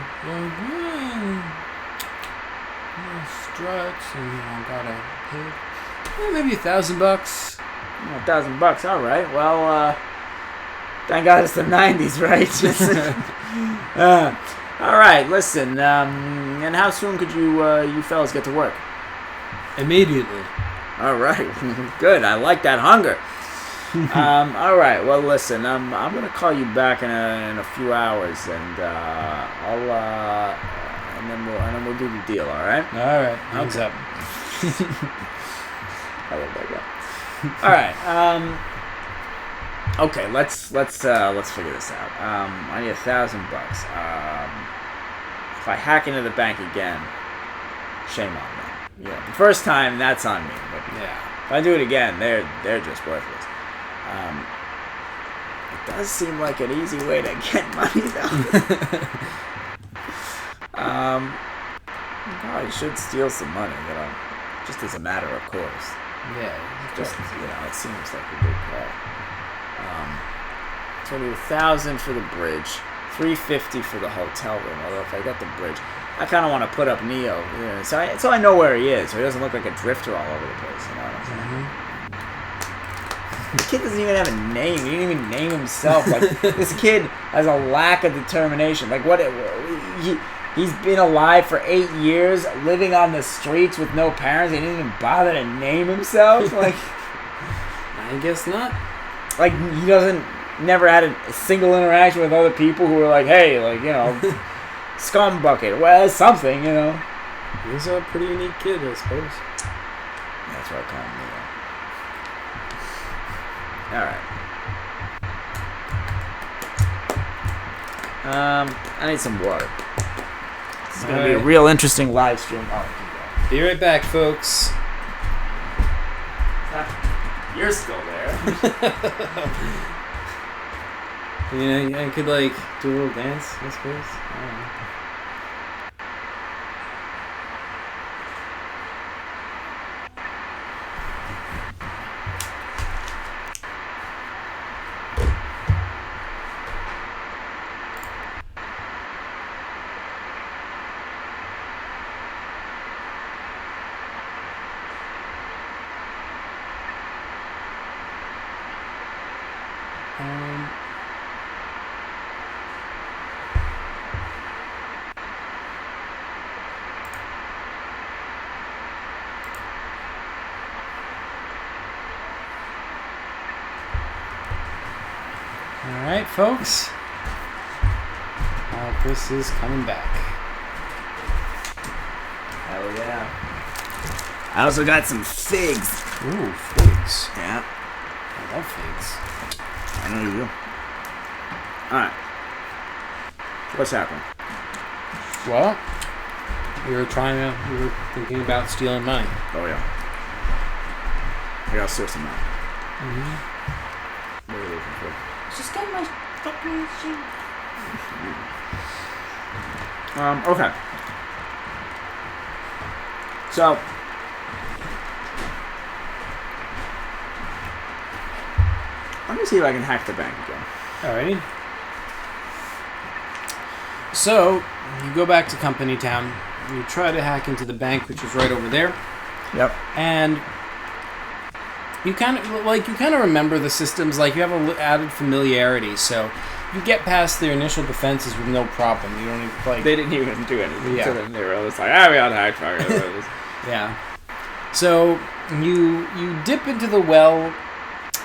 Speaker 1: struts and gotta pay maybe $1,000.
Speaker 2: $1,000. All right. Well, thank God it's the '90s, right? All right. Listen. And how soon could you fellas get to work?
Speaker 1: Immediately.
Speaker 2: All right. Good. I like that hunger. All right. Well, listen. I'm gonna call you back in a few hours, and and then we'll do the deal. All right.
Speaker 1: All right. Hands up.
Speaker 2: I love that guy. All right. Okay, let's figure this out. I need $1,000. If I hack into the bank again, shame on me. Yeah, the first time that's on me. But if I do it again, they're just worthless. It does seem like an easy way to get money, though. I should steal some money, just as a matter of course.
Speaker 1: Yeah,
Speaker 2: just it seems like a good call. So I need $1,000 for the bridge, $350 for the hotel room. Although if I got the bridge, I kind of want to put up Neo, so I know where he is, so he doesn't look like a drifter all over the place. You know what I'm saying? The kid doesn't even have a name. He didn't even name himself. Like this kid has a lack of determination. Like what? He's been alive for 8 years, living on the streets with no parents. He didn't even bother to name himself. Like,
Speaker 1: I guess not.
Speaker 2: Like he never had a single interaction with other people who were like, hey, scum bucket. Well, that's something,
Speaker 1: He's a pretty unique kid, I suppose.
Speaker 2: That's what I call him. All right. I need some water. This is gonna be a real interesting live stream. Oh,
Speaker 1: be right back, folks.
Speaker 2: You're still there.
Speaker 1: I could do a little dance, I suppose. I don't know. Alright, folks. Chris is coming back.
Speaker 2: Hell yeah. I also got some figs.
Speaker 1: Ooh, figs.
Speaker 2: Yeah.
Speaker 1: I love figs.
Speaker 2: I know you do. Alright. What's happening?
Speaker 1: Well, we were thinking about stealing money.
Speaker 2: Oh, yeah. I gotta steal some money.
Speaker 1: Mm-hmm.
Speaker 2: What are you looking for?
Speaker 3: Just get my fucking shoe.
Speaker 2: Okay. So, let me see if I can hack the bank again.
Speaker 1: Alrighty. So, you go back to Company Town. You try to hack into the bank, which is right over there.
Speaker 2: Yep.
Speaker 1: And you kind of remember the systems. Like, you have a added familiarity, so you get past their initial defenses with no problem. You don't even,
Speaker 2: They didn't even do anything
Speaker 1: Yeah.
Speaker 2: to them. They were just like, we got hacked.
Speaker 1: Yeah. So you dip into the well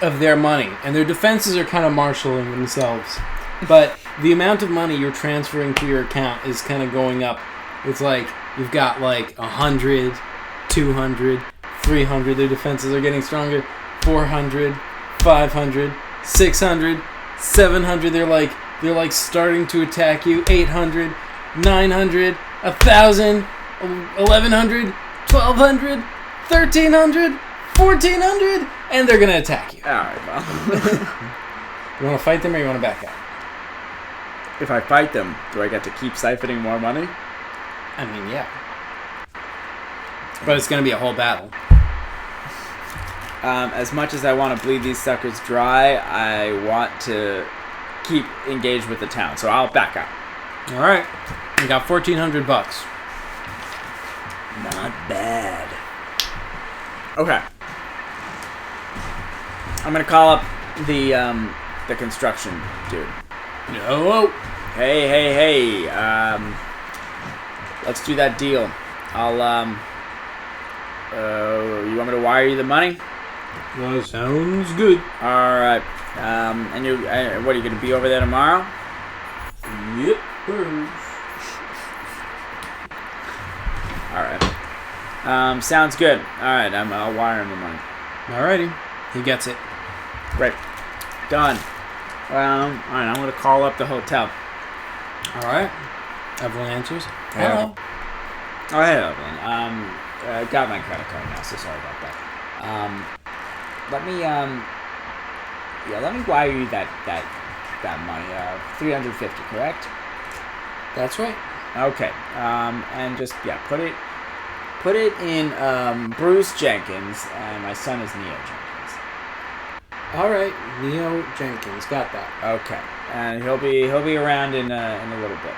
Speaker 1: of their money, and their defenses are kind of marshaling themselves. But the amount of money you're transferring to your account is kind of going up. It's like you've got 100, 200, 300. Their defenses are getting stronger. 400, 500, 600, 700. They're like starting to attack you. 800, 900, 1,000, 1,100, 1,200, 1,300, 1,400, and they're gonna attack you.
Speaker 2: All right, well.
Speaker 1: You want to fight them or you want to back out?
Speaker 2: If I fight them, do I get to keep siphoning more money?
Speaker 1: I mean, yeah. But it's gonna be a whole battle.
Speaker 2: As much as I want to bleed these suckers dry, I want to keep engaged with the town, so I'll back out.
Speaker 1: All right, you got $1,400.
Speaker 2: Not bad. Okay. I'm gonna call up the construction dude.
Speaker 1: No.
Speaker 2: Hey. Let's do that deal. I'll you want me to wire you the money?
Speaker 1: That sounds good.
Speaker 2: All right. And you, what are you gonna be over there tomorrow?
Speaker 1: Yep.
Speaker 2: All right. Sounds good. All right. I'll wire him the money.
Speaker 1: Alrighty. He gets it.
Speaker 2: Great. Done. Alright, I'm gonna call up the hotel.
Speaker 1: Alright. Evelyn answers.
Speaker 2: Hello. Oh, hey, Evelyn. Got my credit card now, so sorry about that. Let me wire you that money. $350, correct?
Speaker 1: That's right.
Speaker 2: Okay. And just put it in Bruce Jenkins, and my son is Neo Jenkins.
Speaker 1: Alright, Neo Jenkins, got that.
Speaker 2: Okay. And he'll be around in a little bit.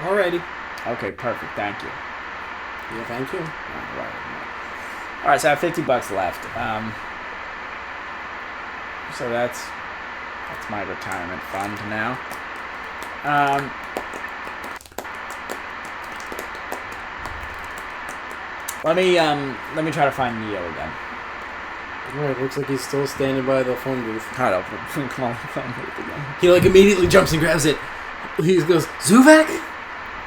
Speaker 1: Alrighty.
Speaker 2: Okay, perfect. Thank you.
Speaker 1: Yeah, thank you.
Speaker 2: All right, so I have $50 left. So that's my retirement fund now. Let me try to find Neo again.
Speaker 1: Alright, looks like he's still standing by the phone booth.
Speaker 2: Hold up, come on, the phone booth again.
Speaker 1: He immediately jumps and grabs it. He goes, Zoovac?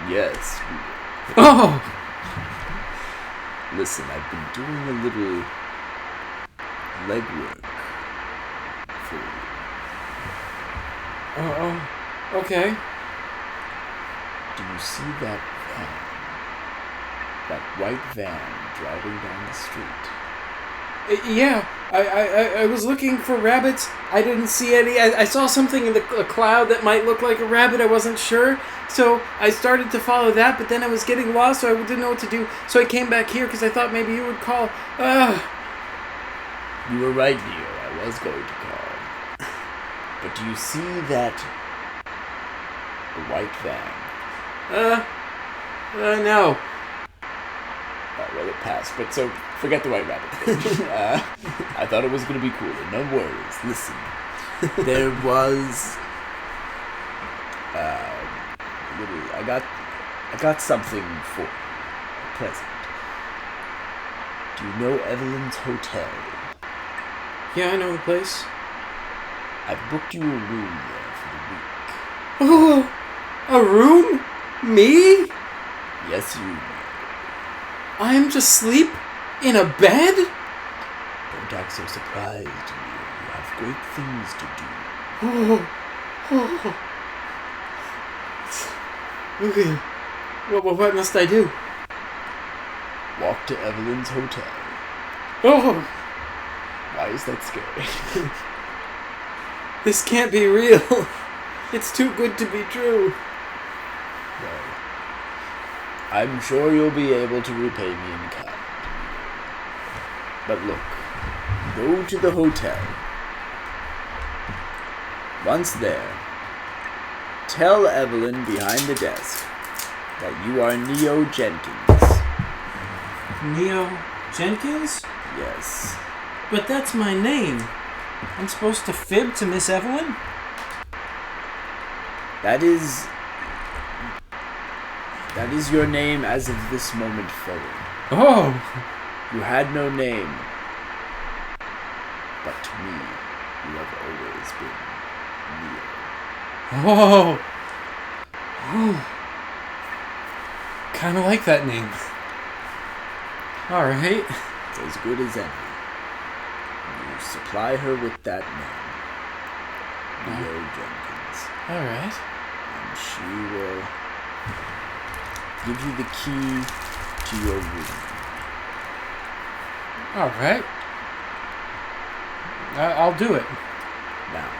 Speaker 2: Yes.
Speaker 1: Oh!
Speaker 2: Listen, I've been doing a little legwork for you.
Speaker 1: Oh, okay.
Speaker 2: Do you see that van? That white van driving down the street?
Speaker 1: Yeah, I was looking for rabbits. I didn't see any. I saw something in a cloud that might look like a rabbit. I wasn't sure. So I started to follow that, but then I was getting lost, so I didn't know what to do. So I came back here because I thought maybe you would call.
Speaker 2: You were right, Neo. I was going to call. But do you see that white van?
Speaker 1: No.
Speaker 2: Well, it passed, but so forget the white rabbit thing. I thought it was going to be cooler. No worries. Listen, there was I got something for you, a present. Do you know Evelyn's Hotel?
Speaker 1: Yeah, I know the place.
Speaker 2: I've booked you a room there for the week.
Speaker 1: Oh, a room? Me?
Speaker 2: Yes, you.
Speaker 1: I'm just asleep in a bed?
Speaker 2: Don't act so surprised, Neo. You have great things to do.
Speaker 1: Okay. What must I do?
Speaker 2: Walk to Evelyn's Hotel.
Speaker 1: Oh,
Speaker 2: Why is that scary?
Speaker 1: this can't be real. It's too good to be true.
Speaker 2: Well, I'm sure you'll be able to repay me in kind. But look, go to the hotel. Once there, tell Evelyn behind the desk that you are Neo Jenkins.
Speaker 1: Neo Jenkins?
Speaker 2: Yes.
Speaker 1: But that's my name. I'm supposed to fib to Miss Evelyn?
Speaker 2: That is your name as of this moment forward.
Speaker 1: Oh!
Speaker 2: You had no name. But to me, you have always been Neo.
Speaker 1: Oh! Oh. Kinda like that name. Alright.
Speaker 2: It's as good as any. You supply her with that name. Neo Jenkins.
Speaker 1: Alright.
Speaker 2: And she will give you the key to your room.
Speaker 1: Alright. I'll do it.
Speaker 2: Now,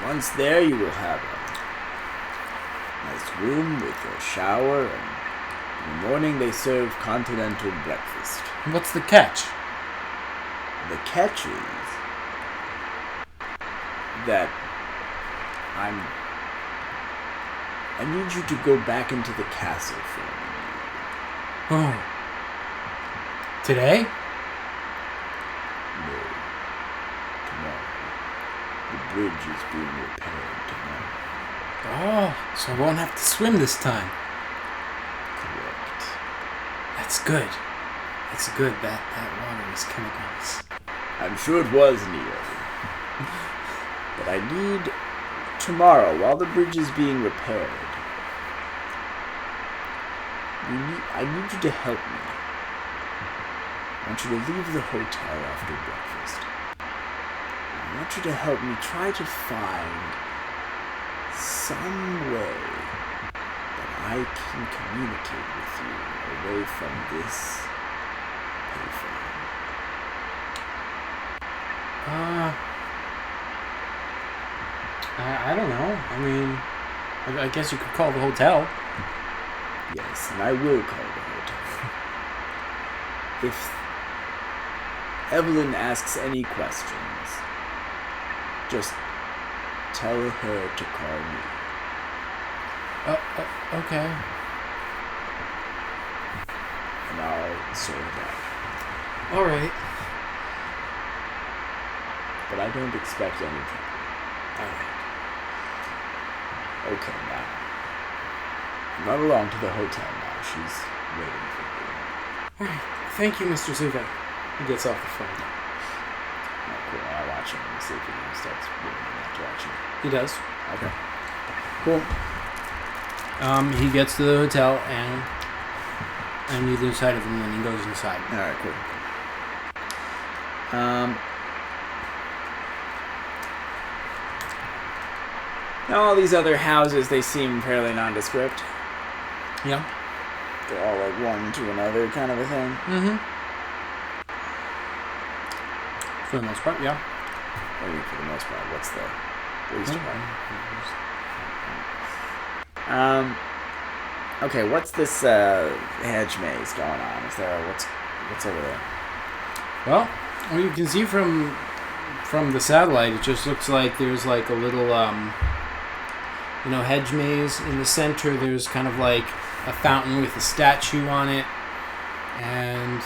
Speaker 2: once there, you will have a nice room with a shower, and in the morning they serve continental breakfast.
Speaker 1: What's the catch?
Speaker 2: The catch is that I need you to go back into the castle for me.
Speaker 1: Oh. Today?
Speaker 2: No. Tomorrow. The bridge is being repaired tomorrow.
Speaker 1: Oh, so I won't have to swim this time.
Speaker 2: Correct.
Speaker 1: That's good. That's good. That water is chemicals.
Speaker 2: I'm sure it was, Neo. But I need tomorrow, while the bridge is being repaired, I need you to help me. want you to leave the hotel after breakfast. I want you to help me try to find some way that I can communicate with you away from this payphone.
Speaker 1: I don't know. I mean, I guess you could call the hotel.
Speaker 2: Yes, and I will call the hotel. If Evelyn asks any questions, just tell her to call me.
Speaker 1: Okay.
Speaker 2: And I'll sort it out.
Speaker 1: All right.
Speaker 2: But I don't expect any trouble.
Speaker 1: All right.
Speaker 2: Okay, now. Run along to the hotel now. She's waiting for you.
Speaker 1: All right. Thank you, Mr. Zoovac. He gets off the phone.
Speaker 2: Oh, cool. I'll watch him and see if he starts moving in that direction.
Speaker 1: He does.
Speaker 2: Okay. Cool.
Speaker 1: He gets to the hotel and neither side of him, and he goes inside.
Speaker 2: All right, cool. Now all these other houses, they seem fairly nondescript.
Speaker 1: Yeah.
Speaker 2: They're all like one to another kind of a thing.
Speaker 1: Mm-hmm. For the most part, yeah.
Speaker 2: I mean, for the most part, what's the least part? Okay, what's this hedge maze going on? Is there what's over there?
Speaker 1: Well, you can see from the satellite, it just looks like there's like a little hedge maze in the center. There's kind of like a fountain with a statue on it, and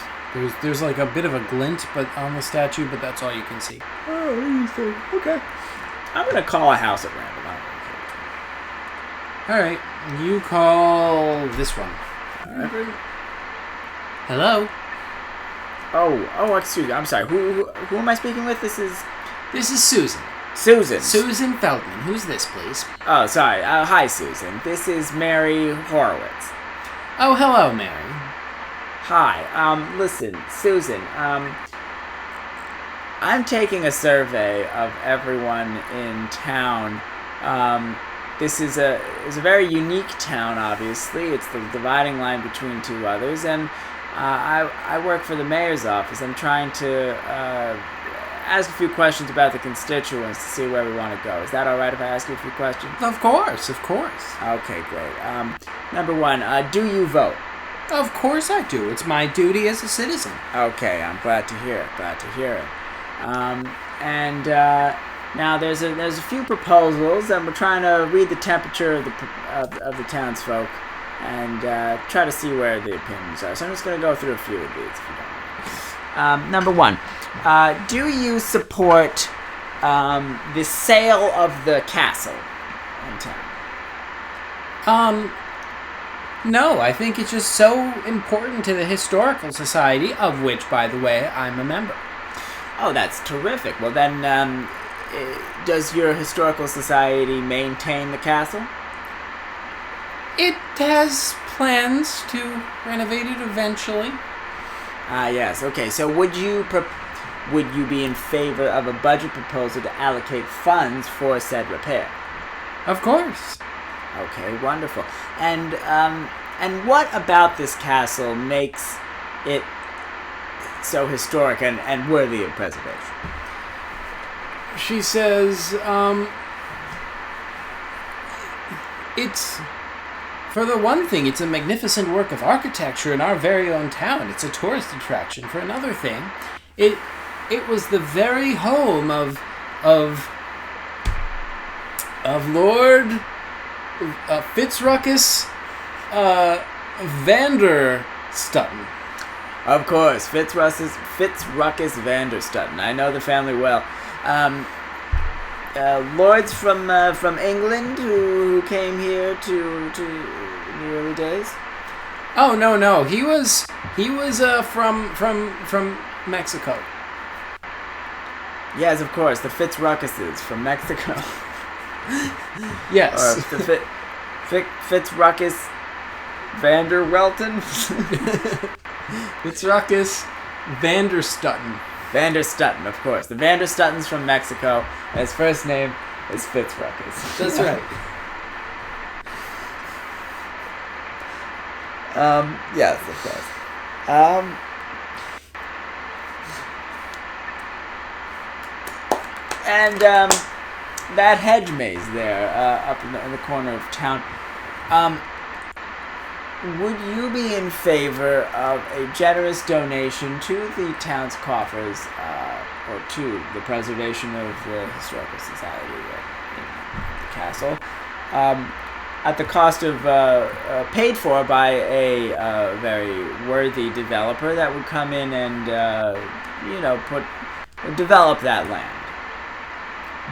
Speaker 1: there's like a bit of a glint on the statue, but that's all you can see.
Speaker 2: Oh, interesting. Okay. I'm gonna call a house at random.
Speaker 1: All right, you call this one.
Speaker 2: All right.
Speaker 1: Hello.
Speaker 2: Oh, excuse me. I'm sorry. Who am I speaking with? This is
Speaker 1: Susan.
Speaker 2: Susan.
Speaker 1: Susan Feldman. Who's this, please?
Speaker 2: Oh, sorry. Hi, Susan. This is Mary Horowitz.
Speaker 1: Oh, hello, Mary.
Speaker 2: Hi. Listen, Susan. I'm taking a survey of everyone in town. This is a very unique town, obviously. It's the dividing line between two others, and I work for the mayor's office. I'm trying to ask a few questions about the constituents to see where we want to go. Is that all right if I ask you a few questions?
Speaker 1: Of course, of course.
Speaker 2: Okay, great. Number one, do you vote?
Speaker 1: Of course I do. It's my duty as a citizen.
Speaker 2: Okay, I'm glad to hear it. Now there's a few proposals, and we're trying to read the temperature of the townsfolk and try to see where the opinions are. So I'm just going to go through a few of these, if you don't mind. Number one, do you support the sale of the castle in town?
Speaker 1: No, I think it's just so important to the Historical Society, of which, by the way, I'm a member.
Speaker 2: Oh, that's terrific. Well, then, does your Historical Society maintain the castle?
Speaker 1: It has plans to renovate it eventually.
Speaker 2: Yes. Okay, so would you be in favor of a budget proposal to allocate funds for said repair?
Speaker 1: Of course.
Speaker 2: Okay, wonderful. And what about this castle makes it so historic and worthy of preservation?
Speaker 1: She says, it's, for the one thing, it's a magnificent work of architecture in our very own town. It's a tourist attraction. For another thing, it was the very home of Lord Fitzruckus Vanderstutton.
Speaker 2: Of course, Fitzruckus Vanderstutton. I know the family well. Lords from England who came here to in the early days.
Speaker 1: Oh no, he was from Mexico.
Speaker 2: Yes, of course, the Fitzruckuses from Mexico.
Speaker 1: Yes.
Speaker 2: Or the Fitzruckus Vanderwelton.
Speaker 1: Fitzruckus Vanderstutton.
Speaker 2: Vanderstutton, of course. The Vanderstuttons from Mexico. His first name is Fitzruckus.
Speaker 1: That's right.
Speaker 2: Yes, of course. And that hedge maze there, up in the corner of town, would you be in favor of a generous donation to the town's coffers, or to the preservation of the Historical Society in the castle, at the cost of paid for by a very worthy developer that would come in and develop that land?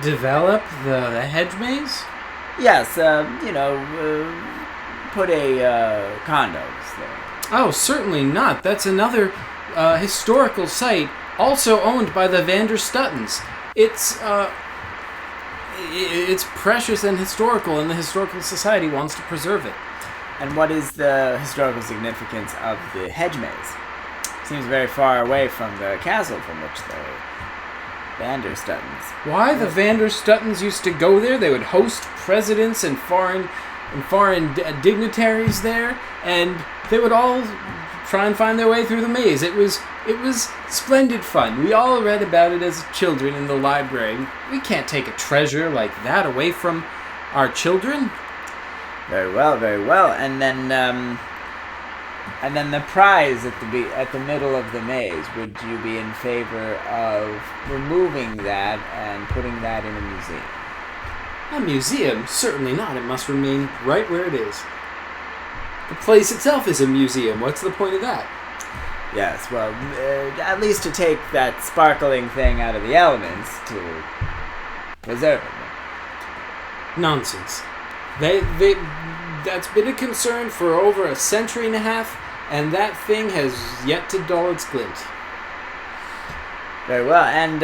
Speaker 1: Develop the hedge maze?
Speaker 2: Yes, put a condos there.
Speaker 1: Oh, certainly not. That's another historical site, also owned by the Vanderstuttons. It's precious and historical, and the Historical Society wants to preserve it.
Speaker 2: And what is the historical significance of the hedge maze? Seems very far away from the castle from which the Vanderstuttons.
Speaker 1: Why? The Vanderstuttons used to go there. They would host presidents and foreign dignitaries there, and they would all try and find their way through the maze. It was splendid fun. We all read about it as children in the library. We can't take a treasure like that away from our children.
Speaker 2: Very well, very well. And then the prize at the middle of the maze. Would you be in favor of removing that and putting that in a museum?
Speaker 1: A museum? Certainly not. It must remain right where it is. The place itself is a museum. What's the point of that?
Speaker 2: Yes, well, at least to take that sparkling thing out of the elements to preserve it.
Speaker 1: Nonsense. That's been a concern for over a century and a half, and that thing has yet to dull its glint.
Speaker 2: Very well, and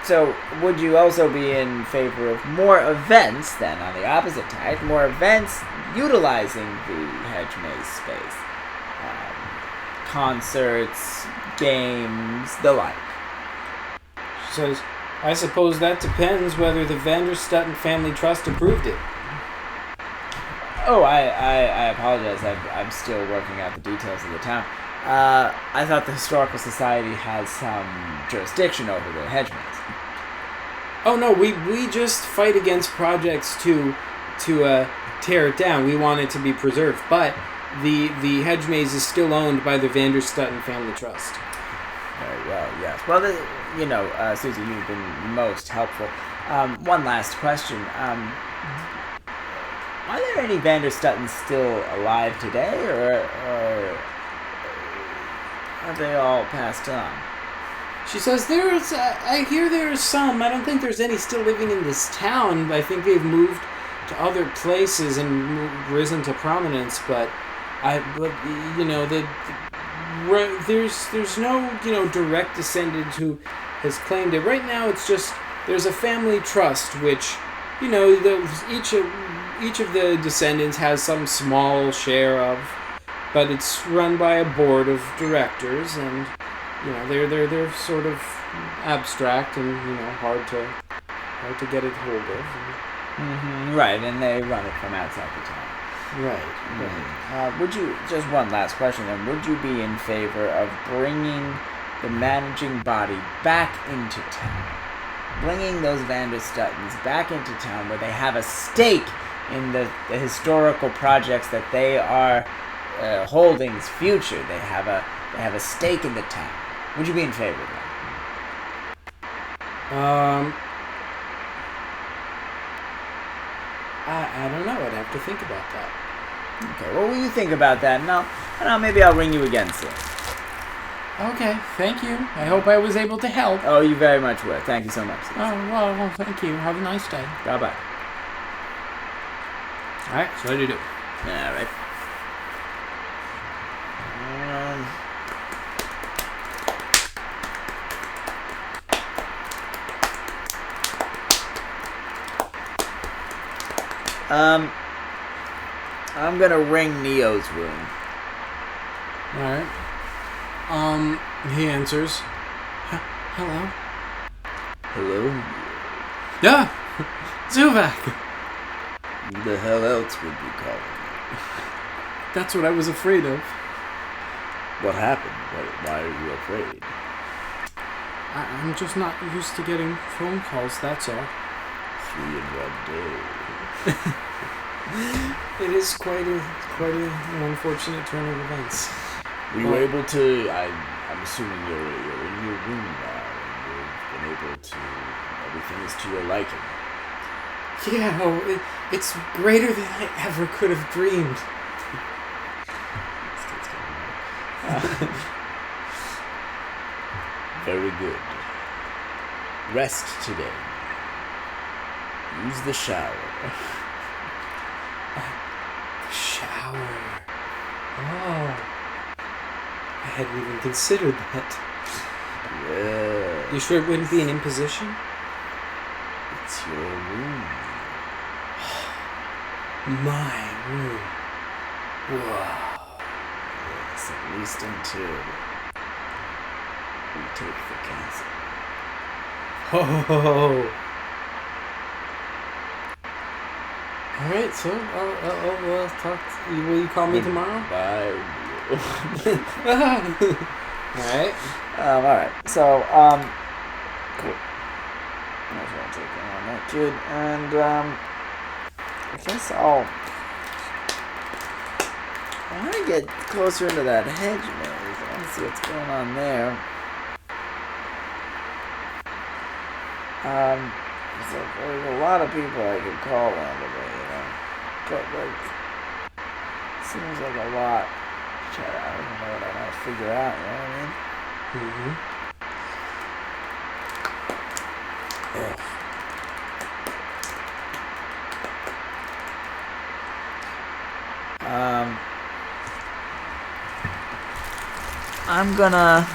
Speaker 2: so would you also be in favor of more events then, on the opposite side, more events utilizing the hedge maze space? Concerts, games, the like.
Speaker 1: She says, I suppose that depends whether the Vanderstutton Family Trust approved it.
Speaker 2: Oh, I apologize. I'm still working out the details of the town. I thought the Historical Society has some jurisdiction over the hedge maze.
Speaker 1: Oh no, we just fight against projects to tear it down. We want it to be preserved, but the hedge maze is still owned by the Vanderstutton Family Trust.
Speaker 2: Very well, yes. Well, Susie, you've been most helpful. One last question. Are there any Vanderstuttons still alive today, or are they all passed on?
Speaker 1: She says, I hear there's some. I don't think there's any still living in this town. I think they've moved to other places and risen to prominence, but there's no, direct descendant who has claimed it. Right now, it's just, there's a family trust, which, each of the descendants has some small share of, but it's run by a board of directors, and they're sort of abstract and hard to get a hold of.
Speaker 2: Mm-hmm, right, and they run it from outside the town.
Speaker 1: Right.
Speaker 2: Mm-hmm. Would you, just one last question then, would you be in favor of bringing the managing body back into town? Bringing those Vanderstuttons back into town where they have a stake in the historical projects that they are holding's future. They have a stake in the town. Would you be in favor of that?
Speaker 1: I don't know. I'd have to think about that.
Speaker 2: Okay, well, will you think about that? And maybe I'll ring you again soon.
Speaker 1: Okay, thank you. I hope I was able to help.
Speaker 2: Oh, you very much were. Thank you so much.
Speaker 1: Oh, well, thank you. Have a nice day.
Speaker 2: Bye-bye.
Speaker 1: All right, so what do you do?
Speaker 2: All right. I'm gonna ring Neo's room.
Speaker 1: All right. He answers. Hello?
Speaker 2: Hello?
Speaker 1: Yeah! Zoovac!
Speaker 2: Who the hell else would be calling you?
Speaker 1: That's what I was afraid of.
Speaker 2: What happened? Why are you afraid?
Speaker 1: I'm just not used to getting phone calls, that's all.
Speaker 2: 3 in 1 day.
Speaker 1: It is quite an unfortunate turn of events.
Speaker 2: Were you able to... I'm assuming you're in your room now, and you've been able to... Everything is to your liking.
Speaker 1: Yeah, it's greater than I ever could have dreamed.
Speaker 2: Very good. Rest today. Use the shower.
Speaker 1: Shower. Oh. I hadn't even considered that.
Speaker 2: Yeah.
Speaker 1: You sure it wouldn't be an imposition?
Speaker 2: It's your room.
Speaker 1: My room. Whoa.
Speaker 2: Yes, at least until we take the castle.
Speaker 1: Oh. All right, so I'll talk. Will you call me tomorrow?
Speaker 2: Bye.
Speaker 1: All right.
Speaker 2: All right. So cool. I just want to take on that kid, and I guess I want to get closer into that hedge, man. I want to see what's going on there. There's a lot of people I could call randomly, but seems like a lot. I don't know what I want to figure out. You know what I mean?
Speaker 1: Mm-hmm.
Speaker 2: Ugh. I'm gonna...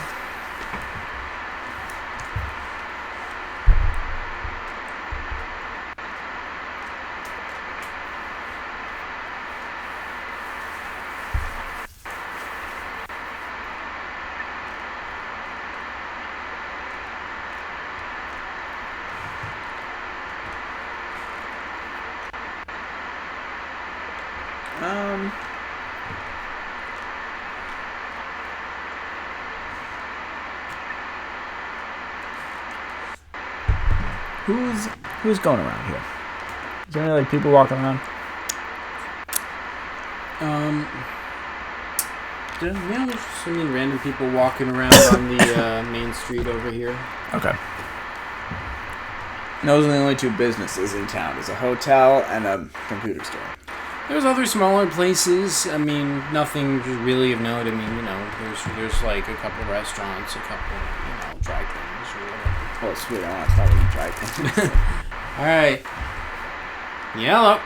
Speaker 2: Who's going around here? Is there any people walking around?
Speaker 1: Yeah, there's just random people walking around on the main street over here.
Speaker 2: Okay. Those are the only 2 businesses in town. There's a hotel and a computer store.
Speaker 1: There's other smaller places. I mean, nothing really of note. I mean, there's like a couple restaurants, a couple, dry cleaners or whatever.
Speaker 2: Oh, sweet. I want to start with dry cleaners.
Speaker 1: All right. Yellow.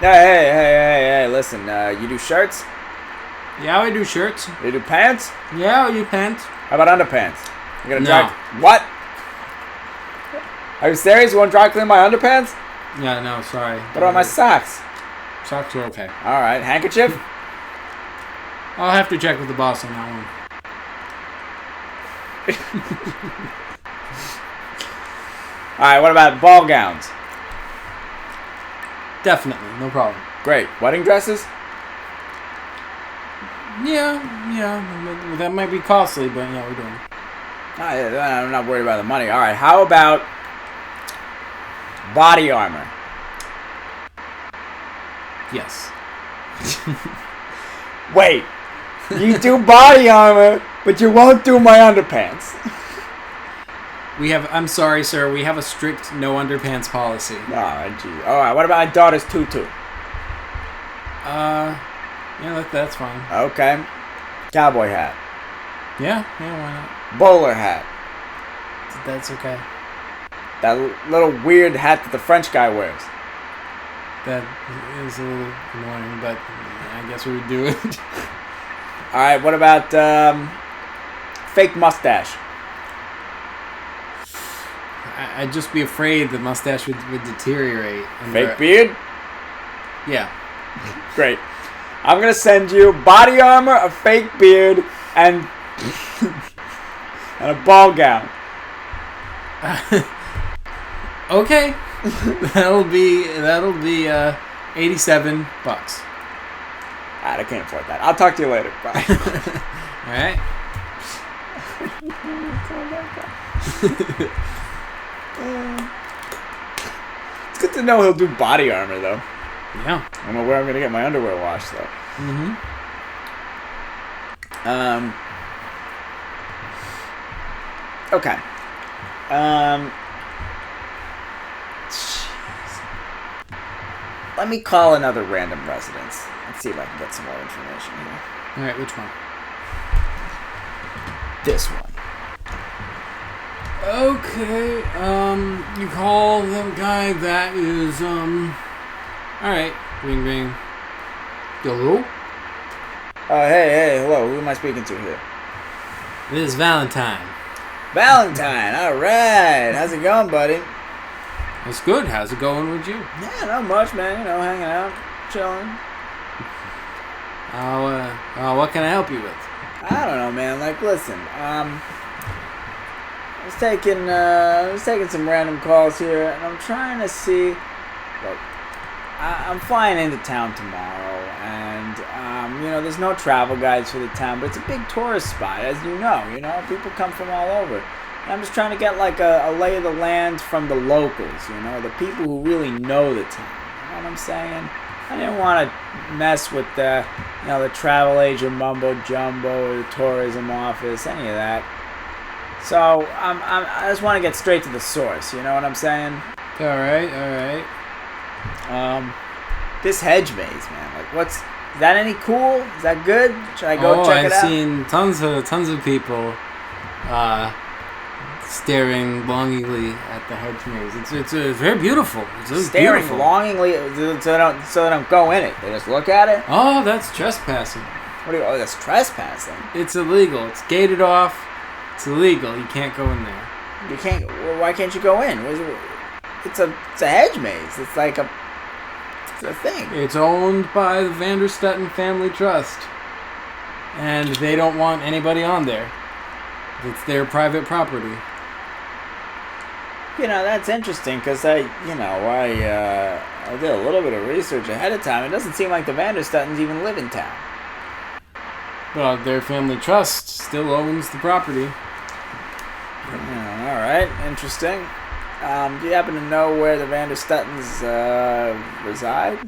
Speaker 2: Hey, listen, you do shirts?
Speaker 1: Yeah, I do shirts.
Speaker 2: You do pants?
Speaker 1: Yeah, I do pants.
Speaker 2: How about underpants? You gonna
Speaker 1: No.
Speaker 2: dry... What? Are you serious? You want to dry clean my underpants?
Speaker 1: Yeah, no, sorry.
Speaker 2: What about my socks?
Speaker 1: Socks are okay.
Speaker 2: Alright, handkerchief?
Speaker 1: I'll have to check with the boss on that one.
Speaker 2: Alright, what about ball gowns?
Speaker 1: Definitely, no problem.
Speaker 2: Great. Wedding dresses?
Speaker 1: Yeah, that might be costly, but yeah, we're doing it.
Speaker 2: I'm not worried about the money. Alright, how about body armor?
Speaker 1: Yes.
Speaker 2: Wait, you do body armor, but you won't do my underpants.
Speaker 1: I'm sorry, sir, we have a strict no underpants policy.
Speaker 2: Alright, gee. Alright, what about my daughter's tutu?
Speaker 1: Yeah, that's fine.
Speaker 2: Okay. Cowboy hat.
Speaker 1: Yeah, why not?
Speaker 2: Bowler hat.
Speaker 1: That's okay.
Speaker 2: That little weird hat that the French guy wears.
Speaker 1: That is a little annoying, but I guess we would do it.
Speaker 2: Alright, what about, fake mustache?
Speaker 1: I'd just be afraid the mustache would deteriorate.
Speaker 2: Fake beard?
Speaker 1: Yeah.
Speaker 2: Great. I'm gonna send you body armor, a fake beard, and And a ball gown.
Speaker 1: Okay. that'll be $87.
Speaker 2: I can't afford that. I'll talk to you later. Bye.
Speaker 1: All right.
Speaker 2: It's good to know he'll do body armor, though.
Speaker 1: Yeah.
Speaker 2: I don't know where I'm going to get my underwear washed, though.
Speaker 1: Mm-hmm.
Speaker 2: Okay. Let me call another random residence. Let's see if I can get some more information here.
Speaker 1: All right, which one?
Speaker 2: This one.
Speaker 1: Okay, you call the guy that is, alright, ring ring. Hello?
Speaker 2: Hey, hello, who am I speaking to here?
Speaker 1: This is Valentine.
Speaker 2: Valentine, alright, how's it going, buddy?
Speaker 1: It's good, how's it going with you?
Speaker 2: Yeah, not much, man, hanging out, chilling.
Speaker 1: What can I help you with?
Speaker 2: I don't know, man, listen, I was taking some random calls here, and I'm trying to see. Look, I'm flying into town tomorrow, and there's no travel guides for the town, but it's a big tourist spot, as you know. People come from all over. And I'm just trying to get like a lay of the land from the locals. The people who really know the town. You know what I'm saying? I didn't want to mess with the travel agent mumbo jumbo or the tourism office, any of that. So I just want to get straight to the source. You know what I'm saying?
Speaker 1: All right.
Speaker 2: This hedge maze, man. Is that any cool? Is that good? Should I go check it out?
Speaker 1: I've seen tons of people staring longingly at the hedge maze. It's very beautiful. It's
Speaker 2: staring
Speaker 1: beautiful.
Speaker 2: longingly so they don't go in it. They just look at it.
Speaker 1: Oh, that's trespassing.
Speaker 2: Oh, that's trespassing.
Speaker 1: It's illegal. It's gated off. It's illegal. You can't go in there.
Speaker 2: You can't. Well, why can't you go in? It's a hedge maze. It's like it's a thing.
Speaker 1: It's owned by the Vanderstutten Family Trust, and they don't want anybody on there. It's their private property.
Speaker 2: That's interesting because I did a little bit of research ahead of time. It doesn't seem like the Vanderstuttens even live in town.
Speaker 1: Well, their family trust still owns the property.
Speaker 2: All right, interesting. Do you happen to know where the Vanderstuttens reside?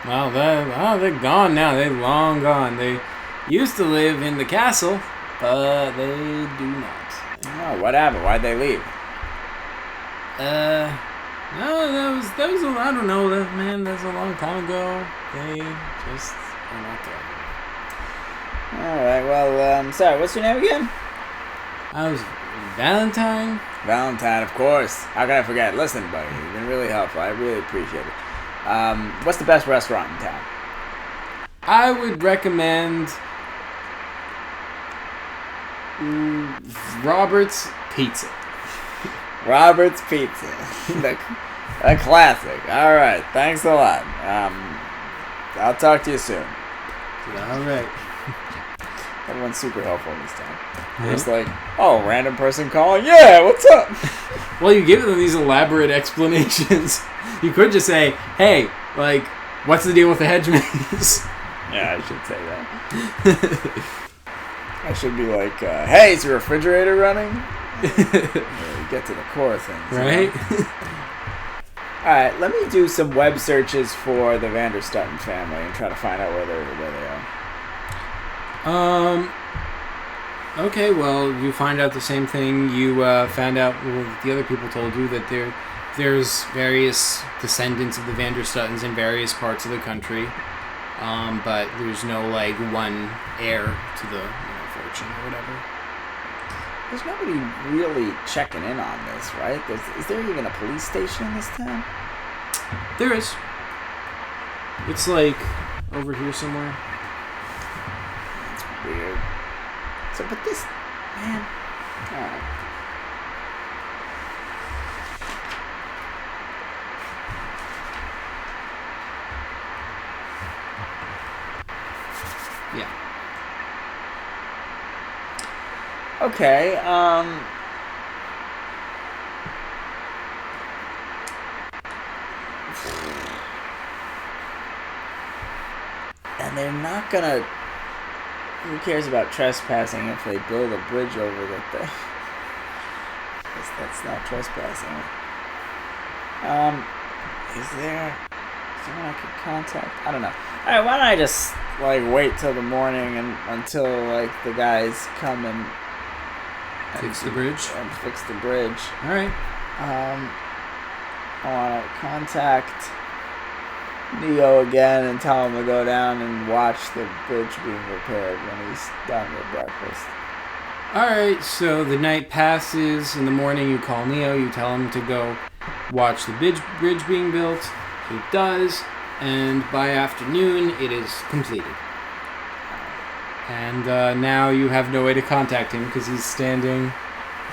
Speaker 1: Well, they're gone now. They're long gone. They used to live in the castle, but they do not.
Speaker 2: Oh, what happened? Why'd they leave?
Speaker 1: No, that was I don't know, man. That's a long time ago. They just are not there.
Speaker 2: All right. Well, sorry. What's your name again?
Speaker 1: I was Valentine.
Speaker 2: Valentine, of course. How can I forget? Listen, buddy, you've been really helpful. I really appreciate it. What's the best restaurant in town?
Speaker 1: I would recommend Robert's Pizza.
Speaker 2: Robert's Pizza. A classic. All right. Thanks a lot. I'll talk to you soon.
Speaker 1: All right.
Speaker 2: Everyone's super helpful in this town. Mm-hmm. It's like, oh, random person calling. Yeah, what's up?
Speaker 1: Well, you give them these elaborate explanations. You could just say, hey, what's the deal with the hedge maze?
Speaker 2: Yeah, I should say that. I should be like, hey, is your refrigerator running? Get to the core of things.
Speaker 1: Right?
Speaker 2: Alright, let me do some web searches for the Vanderstutten family and try to find out where they are.
Speaker 1: Okay, well, you find out the same thing you found out, the other people told you, that there's various descendants of the Vanderstuttens in various parts of the country, but there's no, one heir to the fortune or whatever.
Speaker 2: There's nobody really checking in on this, right? Is there even a police station in this town?
Speaker 1: There is. It's, over here somewhere.
Speaker 2: That's weird. So, but this, man, alright.
Speaker 1: Yeah.
Speaker 2: Okay, and they're not gonna... Who cares about trespassing if they build a bridge over the thing? That's not trespassing. Is there someone I could contact? I don't know. Alright, why don't I just, like, wait till the morning and until, like, the guys come and
Speaker 1: fix the bridge?
Speaker 2: And fix the bridge.
Speaker 1: Alright.
Speaker 2: I want to contact Neo again and tell him to go down and watch the bridge being repaired when he's done with breakfast.
Speaker 1: Alright, so the night passes. In the morning, you call Neo. You tell him to go watch the bridge being built. He does. And by afternoon, it is completed. And now you have no way to contact him because he's standing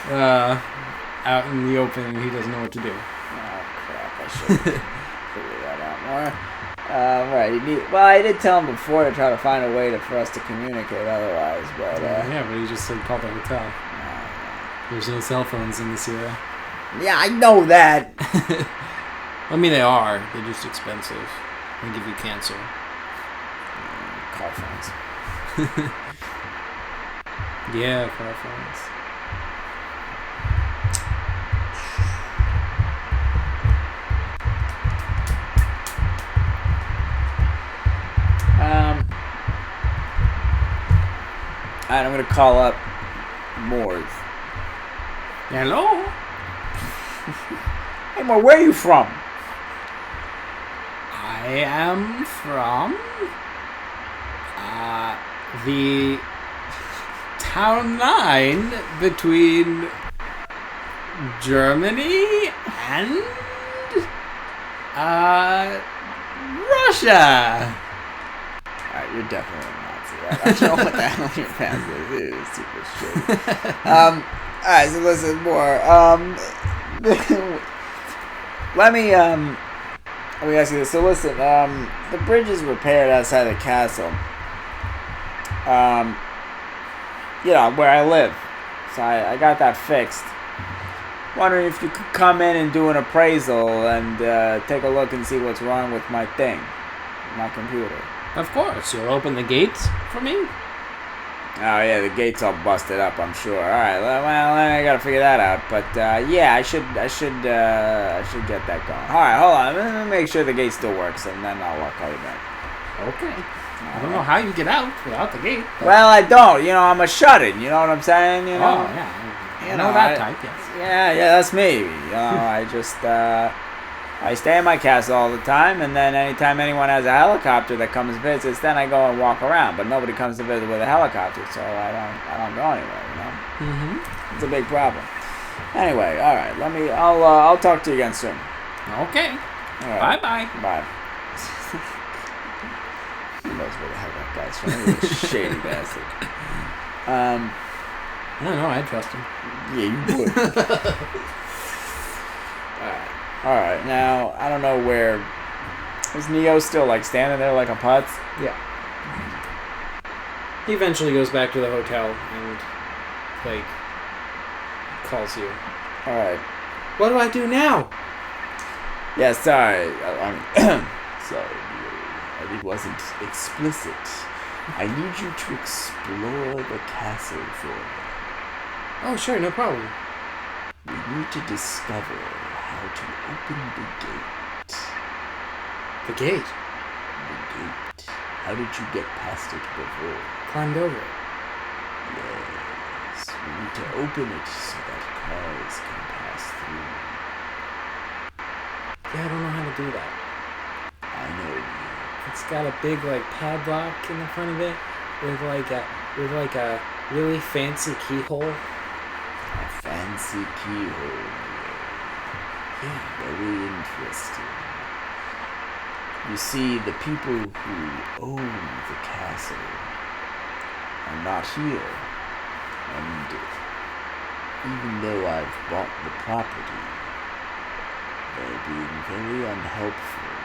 Speaker 1: out in the open and he doesn't know what to do.
Speaker 2: Oh, crap. I should figure that out more. Right. Well, I did tell him before to try to find a way for us to communicate otherwise, but...
Speaker 1: yeah, but he just said call the hotel. There's no cell phones in this era.
Speaker 2: Yeah, I know that.
Speaker 1: I mean, they are. They're just expensive. They give you cancer.
Speaker 2: Car phones.
Speaker 1: Yeah, car phones.
Speaker 2: Alright, I'm gonna call up Moors.
Speaker 1: Hello?
Speaker 2: Hey, Moore, where are you from?
Speaker 1: I am from the town line between Germany and Russia.
Speaker 2: Alright, you're definitely a Nazi. I don't know what the hell your pants is. It is super shitty. Alright, so listen, Moore. Let me ask you this. So listen, the bridge is repaired outside the castle. Where I live. So I got that fixed. Wondering if you could come in and do an appraisal and take a look and see what's wrong with my thing. My computer.
Speaker 1: Of course. You'll open the gates for me?
Speaker 2: Oh, yeah, the gate's all busted up, I'm sure. Alright, well, I gotta figure that out. But, yeah, I should get that going. Alright, hold on. Let me make sure the gate still works, and then I'll call you back.
Speaker 1: Okay. I don't know how you get out without the gate.
Speaker 2: Well, I don't. I'm a shut-in. You know what I'm saying? You know?
Speaker 1: Oh, yeah. I know that type, yes.
Speaker 2: Yeah, that's me. I just, I stay in my castle all the time, and then anytime anyone has a helicopter that comes visits, then I go and walk around. But nobody comes to visit with a helicopter, so I don't go anywhere. Mm-hmm. It's a big problem. Anyway, all right. I'll talk to you again soon.
Speaker 1: Okay.
Speaker 2: All right.
Speaker 1: Bye.
Speaker 2: Bye. Who knows where the hell that guy's from? He's a shady bastard.
Speaker 1: I don't know. I'd trust him.
Speaker 2: Yeah, you would. Alright, now, I don't know where... Is Neo still, standing there like a putz?
Speaker 1: Yeah. He eventually goes back to the hotel and, calls you.
Speaker 2: Alright.
Speaker 1: What do I do now?
Speaker 2: Yeah, sorry. Sorry, Neo. It wasn't explicit. I need you to explore the castle for me. Oh, sure, no problem. We need to discover how to open the gate.
Speaker 1: The gate?
Speaker 2: The gate. How did you get past it before?
Speaker 1: Climbed over it.
Speaker 2: Yes. We need to open it so that cars can pass through.
Speaker 1: Yeah, I don't know how to do that.
Speaker 2: I know.
Speaker 1: It's got a big padlock in the front of it with a really fancy keyhole.
Speaker 2: A fancy keyhole. Yeah, very interesting. You see, the people who own the castle are not here. And even though I've bought the property, they're being very unhelpful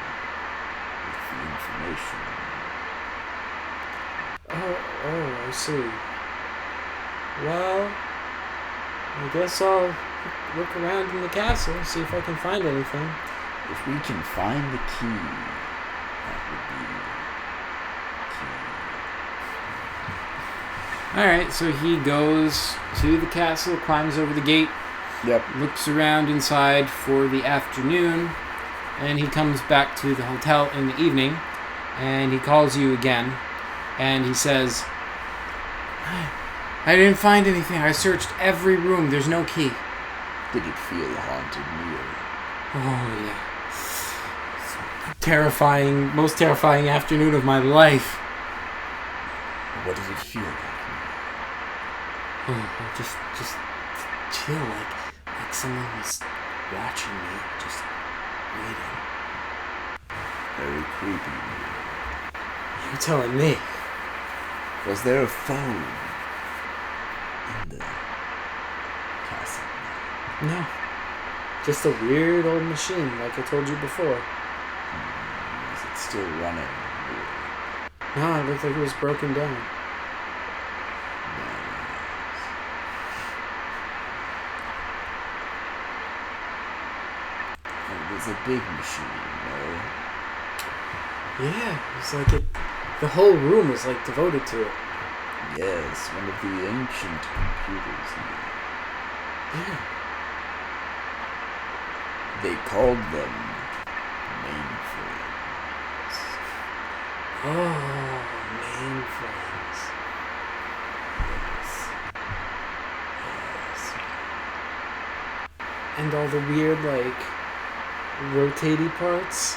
Speaker 2: with the information.
Speaker 1: Oh, I see. Well, I guess I'll look around in the castle, see if I can find anything.
Speaker 2: If we can find the key, that would be key.
Speaker 1: Alright, so he goes to the castle, climbs over the gate, looks around inside for the afternoon, and he comes back to the hotel in the evening, and he calls you again, and he says, I didn't find anything. I searched every room. There's no key.
Speaker 2: Did it feel haunted, Neil?
Speaker 1: Oh, yeah. Terrifying, most terrifying afternoon of my life.
Speaker 2: What did it feel like?
Speaker 1: Oh, just chill, like someone was watching me, just waiting.
Speaker 2: Very creepy.
Speaker 1: You're telling me.
Speaker 2: Was there a phone in the castle?
Speaker 1: No. Just a weird old machine, like I told you before.
Speaker 2: Is it still running?
Speaker 1: No, it looked like it was broken down.
Speaker 2: It was a big machine, no?
Speaker 1: Yeah, it was like it. The whole room was like devoted to it.
Speaker 2: Yes, one of the ancient computers.
Speaker 1: Yeah.
Speaker 2: They called them mainframes.
Speaker 1: Oh, mainframes.
Speaker 2: Yes.
Speaker 1: And all the weird, like, rotating parts.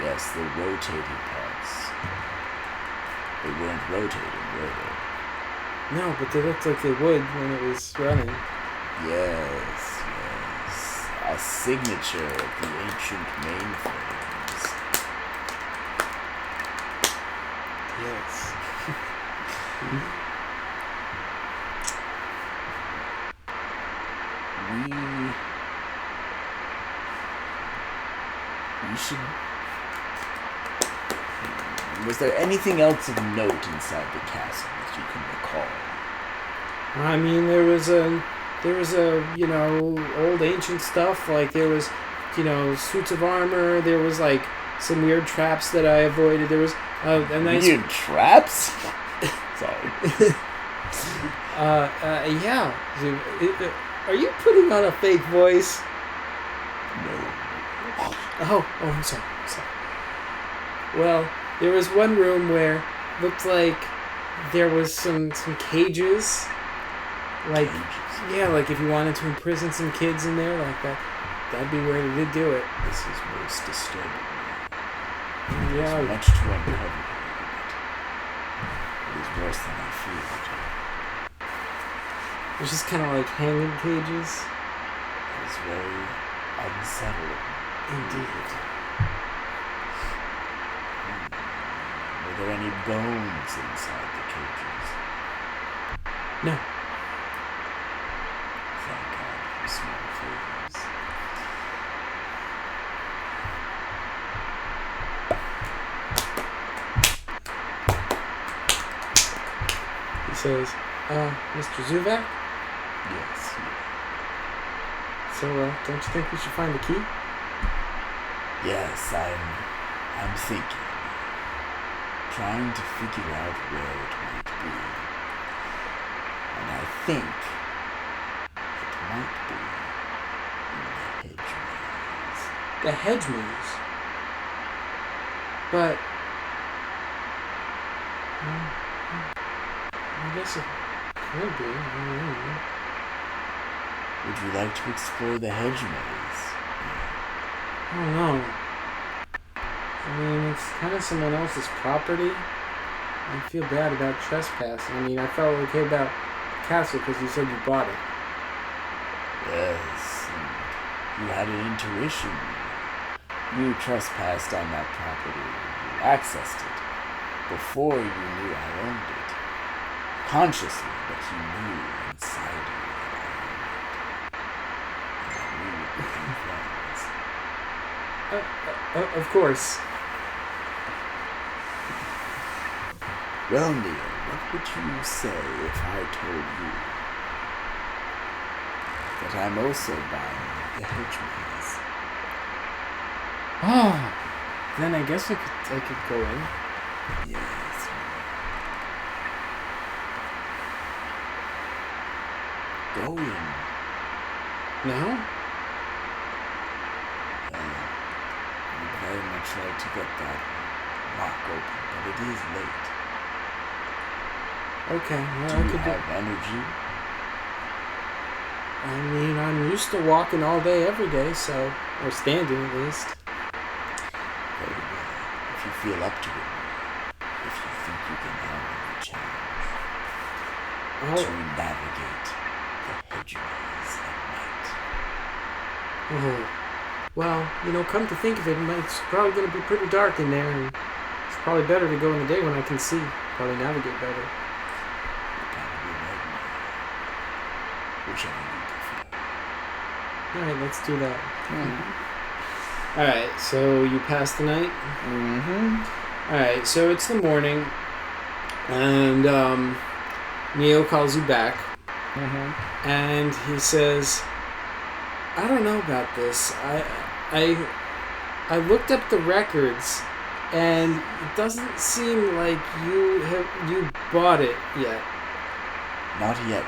Speaker 2: Yes, the rotating parts. They weren't rotating, were they?
Speaker 1: No, but they looked like they would when it was running.
Speaker 2: Yes. A signature of the ancient mainframes.
Speaker 1: Yes.
Speaker 2: We should... Was there anything else of note inside the castle that you can recall?
Speaker 1: I mean, there was a, old ancient stuff. Like, there was, suits of armor. There was, like, some weird traps that I avoided. There was a nice...
Speaker 2: Weird traps? Sorry.
Speaker 1: Yeah. Are you putting on a fake voice?
Speaker 2: No.
Speaker 1: Oh, I'm sorry. Well, there was one room where looked like there was some cages. Like, yeah, like if you wanted to imprison some kids in there, like that'd be where they do it.
Speaker 2: This is most disturbing.
Speaker 1: Yeah.
Speaker 2: There's much to uncover. It is worse than I feared.
Speaker 1: It's just kind of like hanging cages.
Speaker 2: It is very unsettling.
Speaker 1: Indeed.
Speaker 2: Were there any bones inside the cages?
Speaker 1: No.
Speaker 2: Thank God for small favors.
Speaker 1: He says, Mr. Zoovac?
Speaker 2: Yes.
Speaker 1: So, don't you think we should find the key?
Speaker 2: Yes, I'm thinking. Trying to figure out where it might be. And I think it might be in the hedge maze.
Speaker 1: The hedge maze? But... I guess it could be. I don't know.
Speaker 2: Would you like to explore the hedge maze?
Speaker 1: I don't know. I mean, it's kind of someone else's property. I feel bad about trespassing. I mean, I felt okay about the castle because you said you bought it.
Speaker 2: Yes, and you had an intuition. You trespassed on that property. You accessed it before you knew I owned it. Consciously, but you knew inside you that I owned it. And we would become friends.
Speaker 1: Of course.
Speaker 2: Well, Neil, what would you say if I told you that I'm also buying the hedge maze.
Speaker 1: Oh, then I guess I could go in.
Speaker 2: Yes. Go in.
Speaker 1: No?
Speaker 2: I'd very much like to get that lock open, but it is late.
Speaker 1: Okay, well,
Speaker 2: Do
Speaker 1: I
Speaker 2: you
Speaker 1: could
Speaker 2: have energy?
Speaker 1: I mean, I'm used to walking all day, every day, so... Or standing, at least.
Speaker 2: Very well. If you feel up to it, if you think you can handle the challenge to navigate the hedge maze at night.
Speaker 1: Oh. Well, come to think of it, it's probably going to be pretty dark in there, and it's probably better to go in the day when I can see. Probably navigate better.
Speaker 2: You're probably right now. Whichever you prefer.
Speaker 1: Alright, let's do that. Alright, so you pass the night?
Speaker 2: Mm-hmm.
Speaker 1: Alright, so it's the morning, and Neo calls you back, and he says, I don't know about this. I looked up the records, and it doesn't seem like you bought it yet.
Speaker 2: Not yet.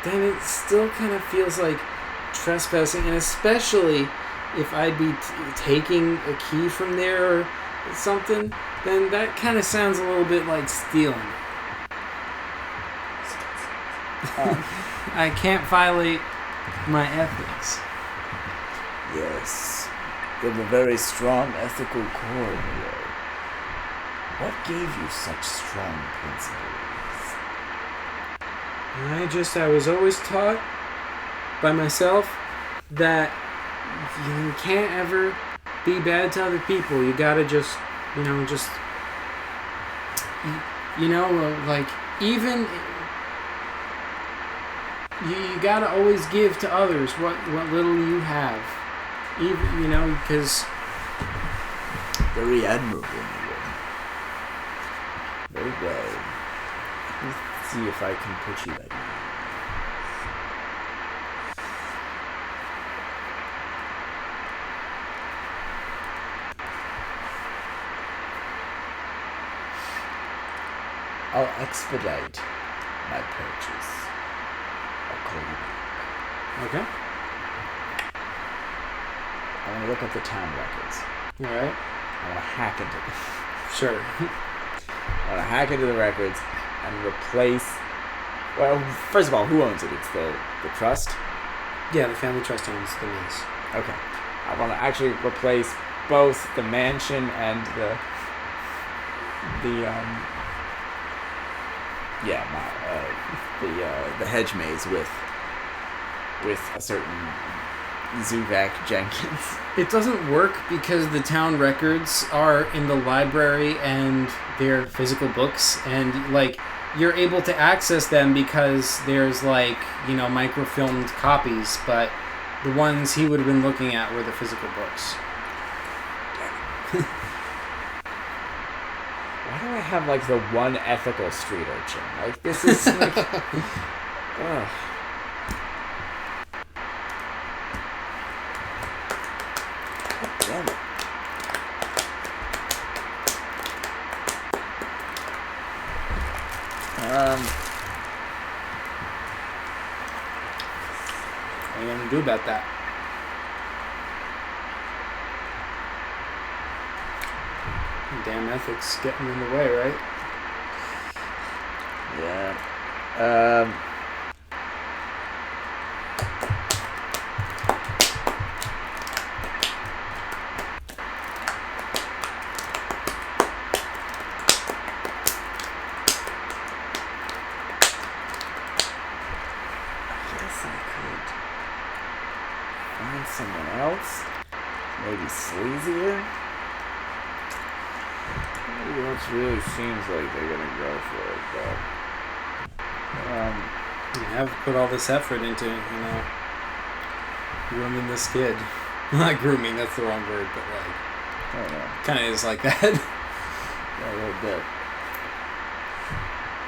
Speaker 1: Then it still kind of feels like trespassing, and especially if I'd be taking a key from there or something, then that kind of sounds a little bit like stealing. I can't violate my ethics.
Speaker 2: Yes. You have a very strong ethical core, Neo. What gave you such strong principles?
Speaker 1: I was always taught by myself that you can't ever be bad to other people. You gotta just, like, even, you gotta always give to others what little you have. Even, because...
Speaker 2: Very admirable, Neo. Very well. Let's see if I can put you at ease. I'll expedite my purchase. I'll call you back.
Speaker 1: Okay.
Speaker 2: I want to look at the town records.
Speaker 1: Alright.
Speaker 2: I want to hack into them.
Speaker 1: Sure.
Speaker 2: I want to hack into the records and replace... Well, first of all, who owns it? It's the trust?
Speaker 1: Yeah, the family trust owns the maze.
Speaker 2: Okay. I want to actually replace both the mansion and the hedge maze with a certain Zoovac Jenkins.
Speaker 1: It doesn't work because the town records are in the library and they're physical books, and like you're able to access them because there's like, microfilmed copies, but the ones he would have been looking at were the physical books.
Speaker 2: Why do I have like the one ethical street urchin? Like this is like ugh. Damn it.
Speaker 1: What are you gonna do about that? Damn ethics getting in the way, right?
Speaker 2: Yeah. Find someone else, maybe sleazier. Nobody else really seems like they're gonna go for it, though.
Speaker 1: You have put all this effort into, grooming this kid. Not grooming, that's the wrong word, but like,
Speaker 2: I don't know.
Speaker 1: kind of is like that.
Speaker 2: Yeah, a little bit.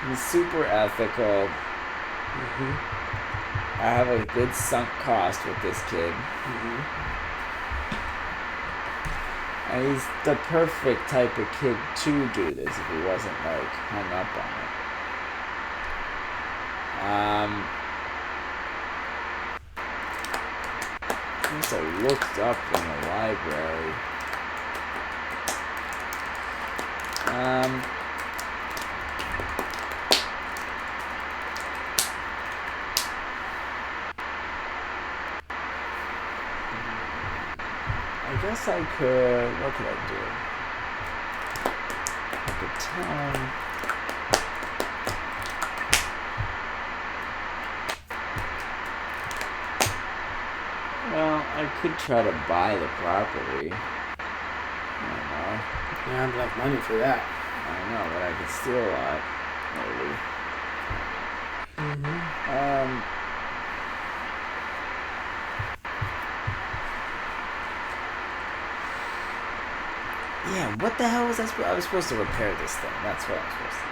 Speaker 2: He's super ethical. I have a good sunk cost with this kid.
Speaker 1: Mm-hmm.
Speaker 2: And he's the perfect type of kid to do this if he wasn't, like, hung up on it. Once I looked up in the library. I guess I could. What could I do? I could tell. Well, I could try to buy the property. I don't know.
Speaker 1: You don't have enough money for that.
Speaker 2: I know, but I could steal a lot. Maybe.
Speaker 1: Mm-hmm.
Speaker 2: Yeah, what the hell was I supposed to... I was supposed to repair this thing. That's what I was supposed to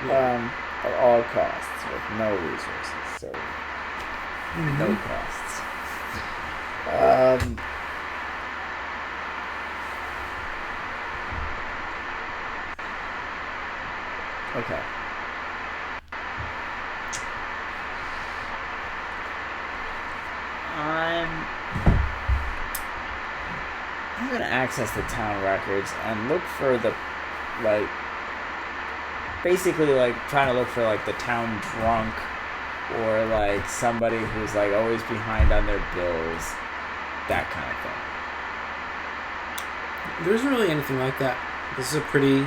Speaker 2: do.
Speaker 1: Yeah.
Speaker 2: At all costs, with no resources, so... No costs. Okay. I'm gonna access the town records and look for the, like, basically, like, trying to look for, like, the town drunk or, like, somebody who's, like, always behind on their bills, that kind of thing.
Speaker 1: There isn't really anything like that. This is a pretty,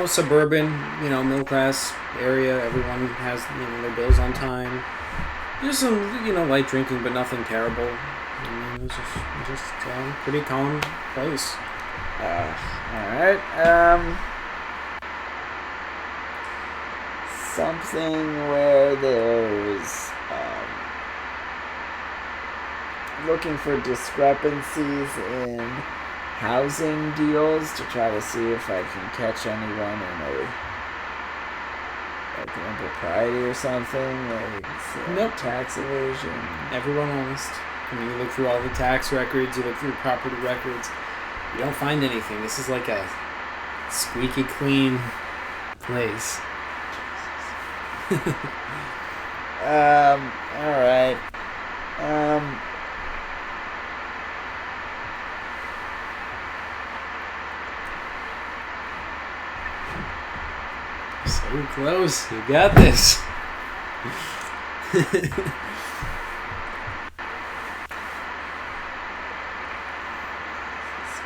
Speaker 1: suburban, middle class area. Everyone has, their bills on time. There's some, light drinking, but nothing terrible. It's just a pretty calm place.
Speaker 2: Alright, something where there's, looking for discrepancies in housing deals to try to see if I can catch anyone in like an impropriety or something, like
Speaker 1: Nope.
Speaker 2: Tax evasion.
Speaker 1: Everyone honest. When you look through all the tax records, you look through property records, you don't find anything. This is like a squeaky clean place.
Speaker 2: Alright.
Speaker 1: So close. You got this.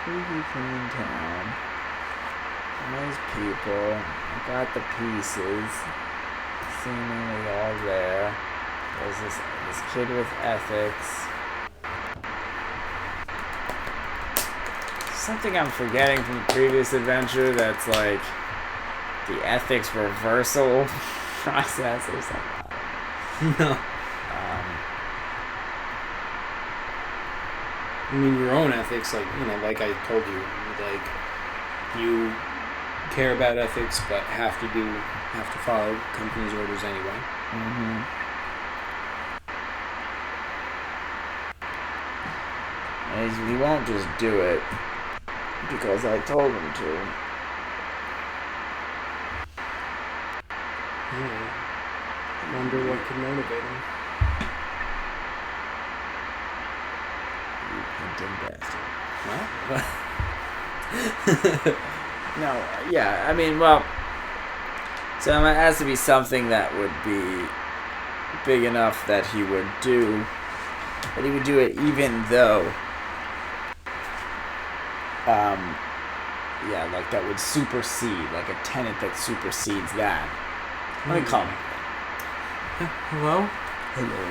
Speaker 2: Squeaky clean town. Nice people. I got the pieces. Seemingly all there. There's this kid with ethics. Something I'm forgetting from the previous adventure that's like the ethics reversal process or something.
Speaker 1: No. I mean, your own ethics, like I told you, like you care about ethics, but have to follow company's orders anyway.
Speaker 2: Mm-hmm. He won't just do it because I told him to.
Speaker 1: Yeah. I wonder what could motivate him.
Speaker 2: You hinting bastard.
Speaker 1: Well,
Speaker 2: No, yeah, I mean, well, so it has to be something that would be big enough that he would do it even though, yeah, like that would supersede, like a tenant that supersedes that. Let me call him.
Speaker 1: hello?
Speaker 2: Hello.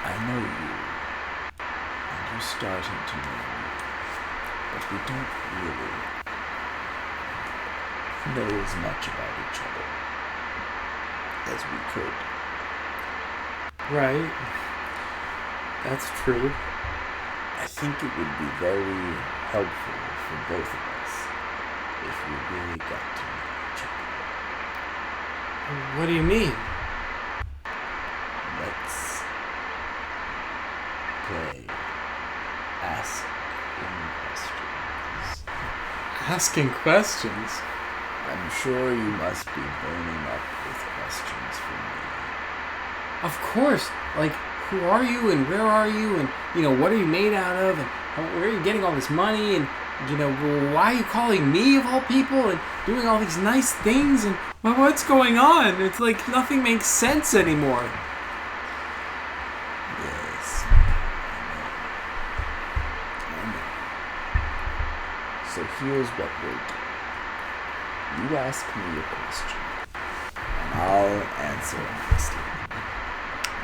Speaker 2: I know you. And you're starting to know me. But we don't really know as much about each other as we could.
Speaker 1: Right. That's true.
Speaker 2: I think it would be very helpful for both of us if we really got to know
Speaker 1: What do you mean?
Speaker 2: Let's play asking questions.
Speaker 1: Asking questions?
Speaker 2: I'm sure you must be burning up with questions for me.
Speaker 1: Of course. Like, who are you and where are you and, what are you made out of and where are you getting all this money and, why are you calling me of all people and doing all these nice things and what's going on? It's like nothing makes sense anymore.
Speaker 2: Yes, I know. So here's what we'll do. You ask me a question, and I'll answer honestly.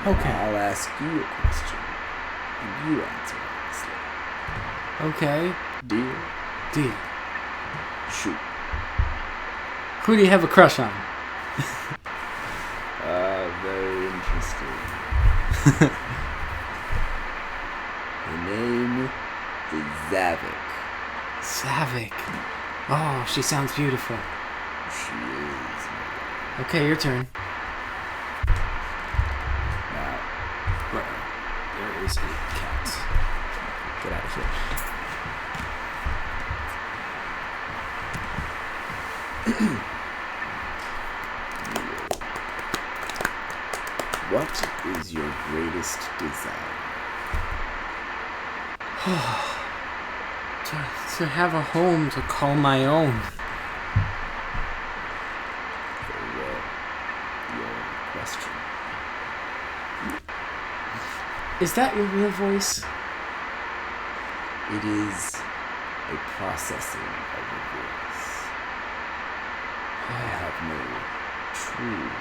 Speaker 1: Okay.
Speaker 2: I'll ask you a question, and you answer honestly.
Speaker 1: Okay.
Speaker 2: Deal?
Speaker 1: Deal.
Speaker 2: Shoot.
Speaker 1: Who do you have a crush on?
Speaker 2: Very interesting. Her name is Zoovac.
Speaker 1: Zoovac. Oh, she sounds beautiful.
Speaker 2: She is.
Speaker 1: Okay, your turn.
Speaker 2: Now,
Speaker 1: There is a cat.
Speaker 2: get out of here. What is your greatest desire?
Speaker 1: To have a home to call my own.
Speaker 2: Very well. Your question.
Speaker 1: Is that your real voice?
Speaker 2: It is a processing of a voice. I have no true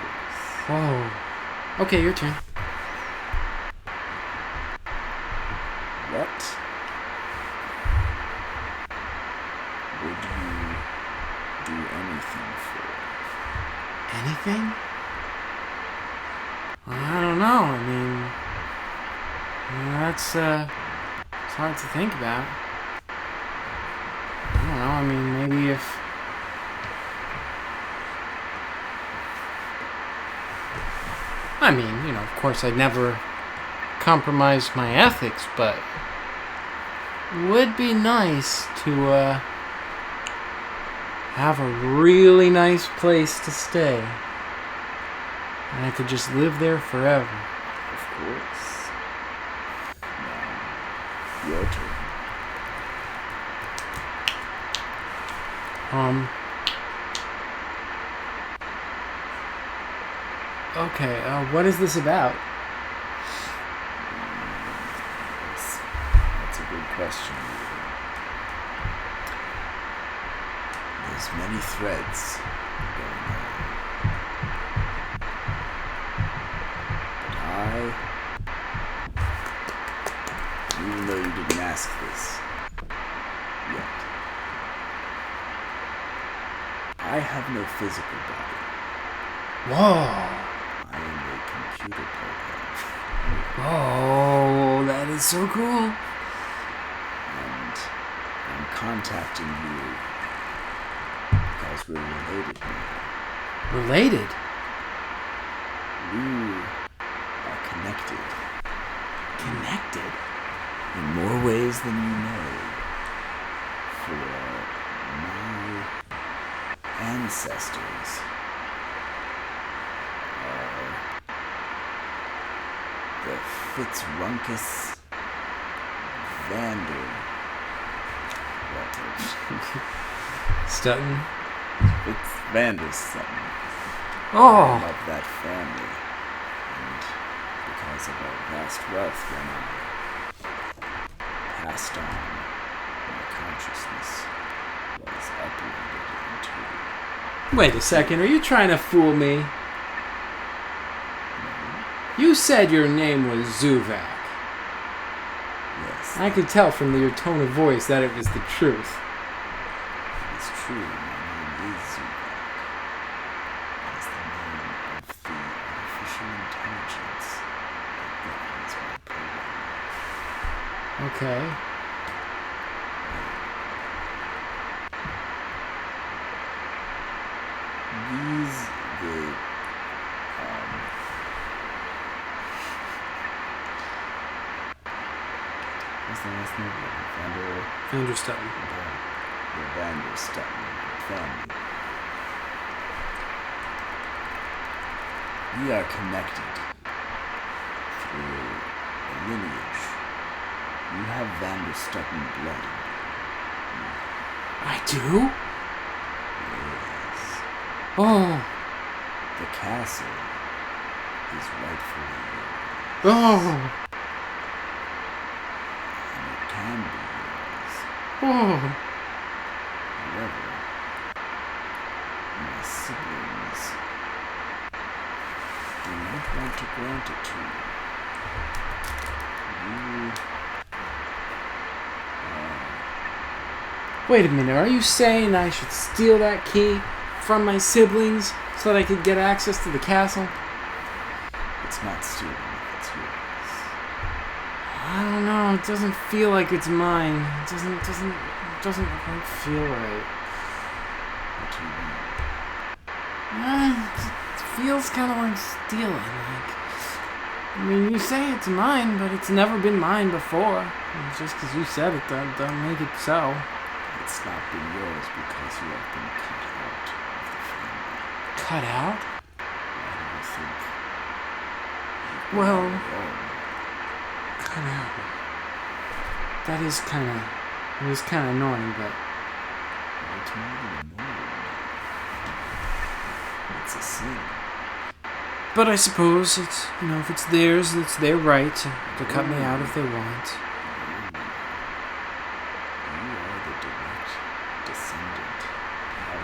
Speaker 2: voice.
Speaker 1: Whoa. Okay, your turn.
Speaker 2: What would you do anything for?
Speaker 1: Anything? I don't know. I mean, that's it's hard to think about. I don't know. I mean, maybe if of course, I'd never compromise my ethics, but it would be nice to have a really nice place to stay. And I could just live there forever.
Speaker 2: Of course. Now, your turn.
Speaker 1: Okay, what is this about?
Speaker 2: That's a good question. There's many threads going on. But even though you didn't ask this yet, I have no physical body.
Speaker 1: Whoa!
Speaker 2: I am a computer program.
Speaker 1: Oh, that is so cool.
Speaker 2: And I'm contacting you because we're related now.
Speaker 1: Related?
Speaker 2: We are connected
Speaker 1: Connected?
Speaker 2: in more ways than you know. For my ancestors are the Fitzrunkus Vander.
Speaker 1: Stutton?
Speaker 2: It's Vander's son.
Speaker 1: Oh!
Speaker 2: Of that family. And because of our vast wealth, when I passed on, my consciousness was uploaded into...
Speaker 1: Wait a second, are you trying to fool me?
Speaker 2: No.
Speaker 1: You said your name was Zoovac.
Speaker 2: Yes.
Speaker 1: I could tell from your tone of voice that it was the truth.
Speaker 2: It's true. My name is Zoovac. It's the name of the artificial intelligence that governs my program.
Speaker 1: Okay.
Speaker 2: These the what's the last name?
Speaker 1: Vanderstutton.
Speaker 2: The Vanderstutton family. We are connected through a lineage. You have Vanderstutton blood.
Speaker 1: I do?
Speaker 2: Yes.
Speaker 1: Oh.
Speaker 2: The castle is rightfully yours.
Speaker 1: Oh.
Speaker 2: And it can be yours.
Speaker 1: Oh.
Speaker 2: However, my siblings do not want to grant it to you.
Speaker 1: Wait a minute, are you saying I should steal that key from my siblings so that I could get access to the castle?
Speaker 2: It's not stealing, it's yours.
Speaker 1: I don't know, it doesn't feel like it's mine. It doesn't quite feel right.
Speaker 2: What do you mean?
Speaker 1: It feels kind of like stealing. Like, I mean, you say it's mine, but it's never been mine before. And just because you said it, don't make it so.
Speaker 2: It's not been yours because you have been cut out of the family.
Speaker 1: Cut out?
Speaker 2: Why do you think?
Speaker 1: Well, cut out. That is kind of annoying, but
Speaker 2: It's more than annoying. It's a sin.
Speaker 1: but I suppose it's, if it's theirs, it's their right to cut me out if they want.
Speaker 2: You are the direct descendant of.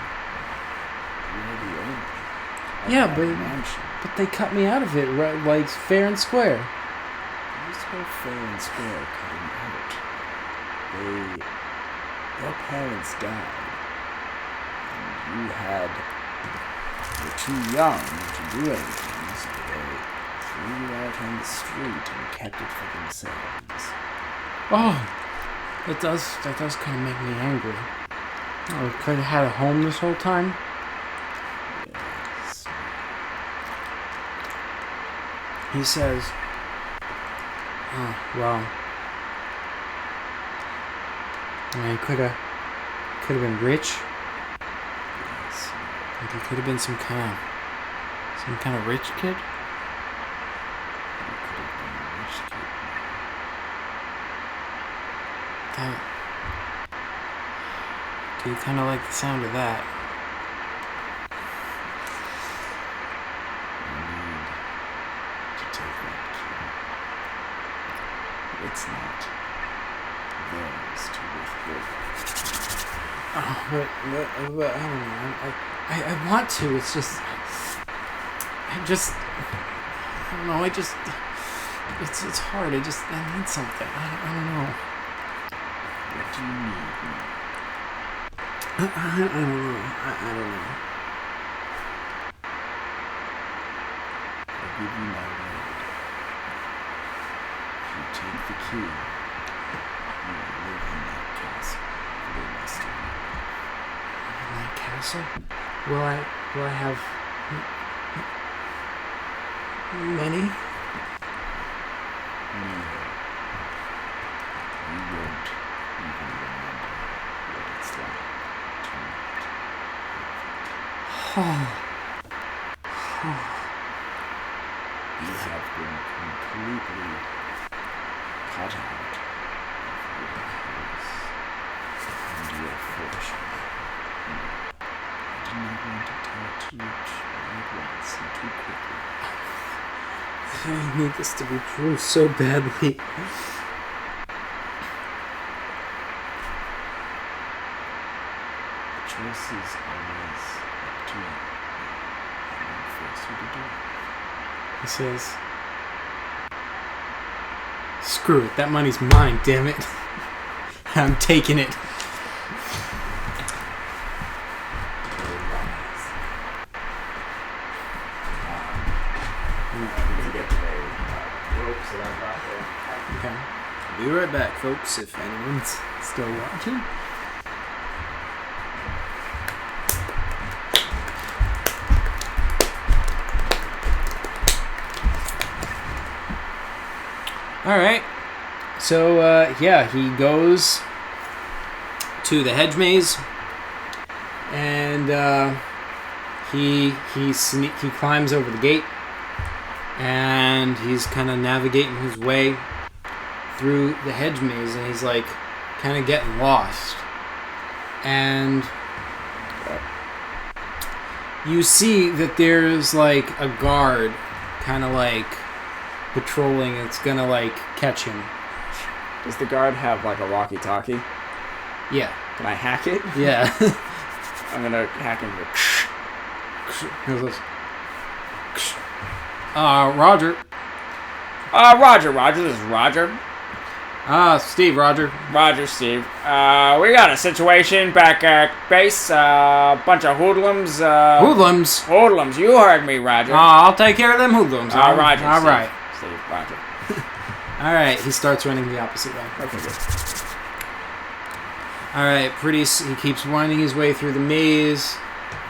Speaker 2: You are the owner of
Speaker 1: Yeah,
Speaker 2: that mansion.
Speaker 1: but they cut me out of it, right, like fair and square.
Speaker 2: There's no fair and square cutting out. Your parents died, and you were too young to do anything, so they threw you out on the street and kept it for themselves.
Speaker 1: Oh, that does kind of make me angry. I could have had a home this whole time.
Speaker 2: Yes.
Speaker 1: He says, "Oh, well, I could have been rich.
Speaker 2: Yes.
Speaker 1: Like he could have been some kind of rich kid."
Speaker 2: You could have been a rich kid.
Speaker 1: Do you kind of like the sound of that?
Speaker 2: You need to take that key. It's not theirs to withhold.
Speaker 1: Oh, but I don't know. I want to. It's just, I don't know. It's hard. I need something. I don't know.
Speaker 2: What do you need now?
Speaker 1: I don't know. I don't know.
Speaker 2: I'll give you my word. If you take the key, you will live in that castle for the rest of your life.
Speaker 1: In that castle? Will I have many?
Speaker 2: No. You won't even remember what it's like to not have it. You have been completely cut out of your house, and your fortune. I did not want to tell it to you all at once and too quickly.
Speaker 1: I need this to be true so badly.
Speaker 2: The choice is always up to you. I won't force you to do it.
Speaker 1: He says, "Screw it, that money's mine, damn it." I'm taking it. Okay. Be right back, folks, if anyone's still watching. All right. So, yeah, he goes to the hedge maze, and he climbs over the gate, and he's kind of navigating his way through the hedge maze, and he's like kind of getting lost. And you see that there's like a guard kind of like patrolling. It's gonna like catch him.
Speaker 2: Does the guard have like a walkie-talkie?
Speaker 1: Yeah.
Speaker 2: Can I hack it?
Speaker 1: Yeah.
Speaker 2: I'm gonna hack into it.
Speaker 1: Roger.
Speaker 2: Roger. This is Roger.
Speaker 1: Steve, Roger.
Speaker 2: Roger, Steve. We got a situation back at base. Bunch of hoodlums.
Speaker 1: Hoodlums?
Speaker 2: Hoodlums. You heard me, Roger.
Speaker 1: I'll take care of them hoodlums.
Speaker 2: Roger.
Speaker 1: All
Speaker 2: Steve.
Speaker 1: right.
Speaker 2: Steve, Roger.
Speaker 1: All right. He starts running the opposite way.
Speaker 2: Okay, good.
Speaker 1: All right. He keeps winding his way through the maze.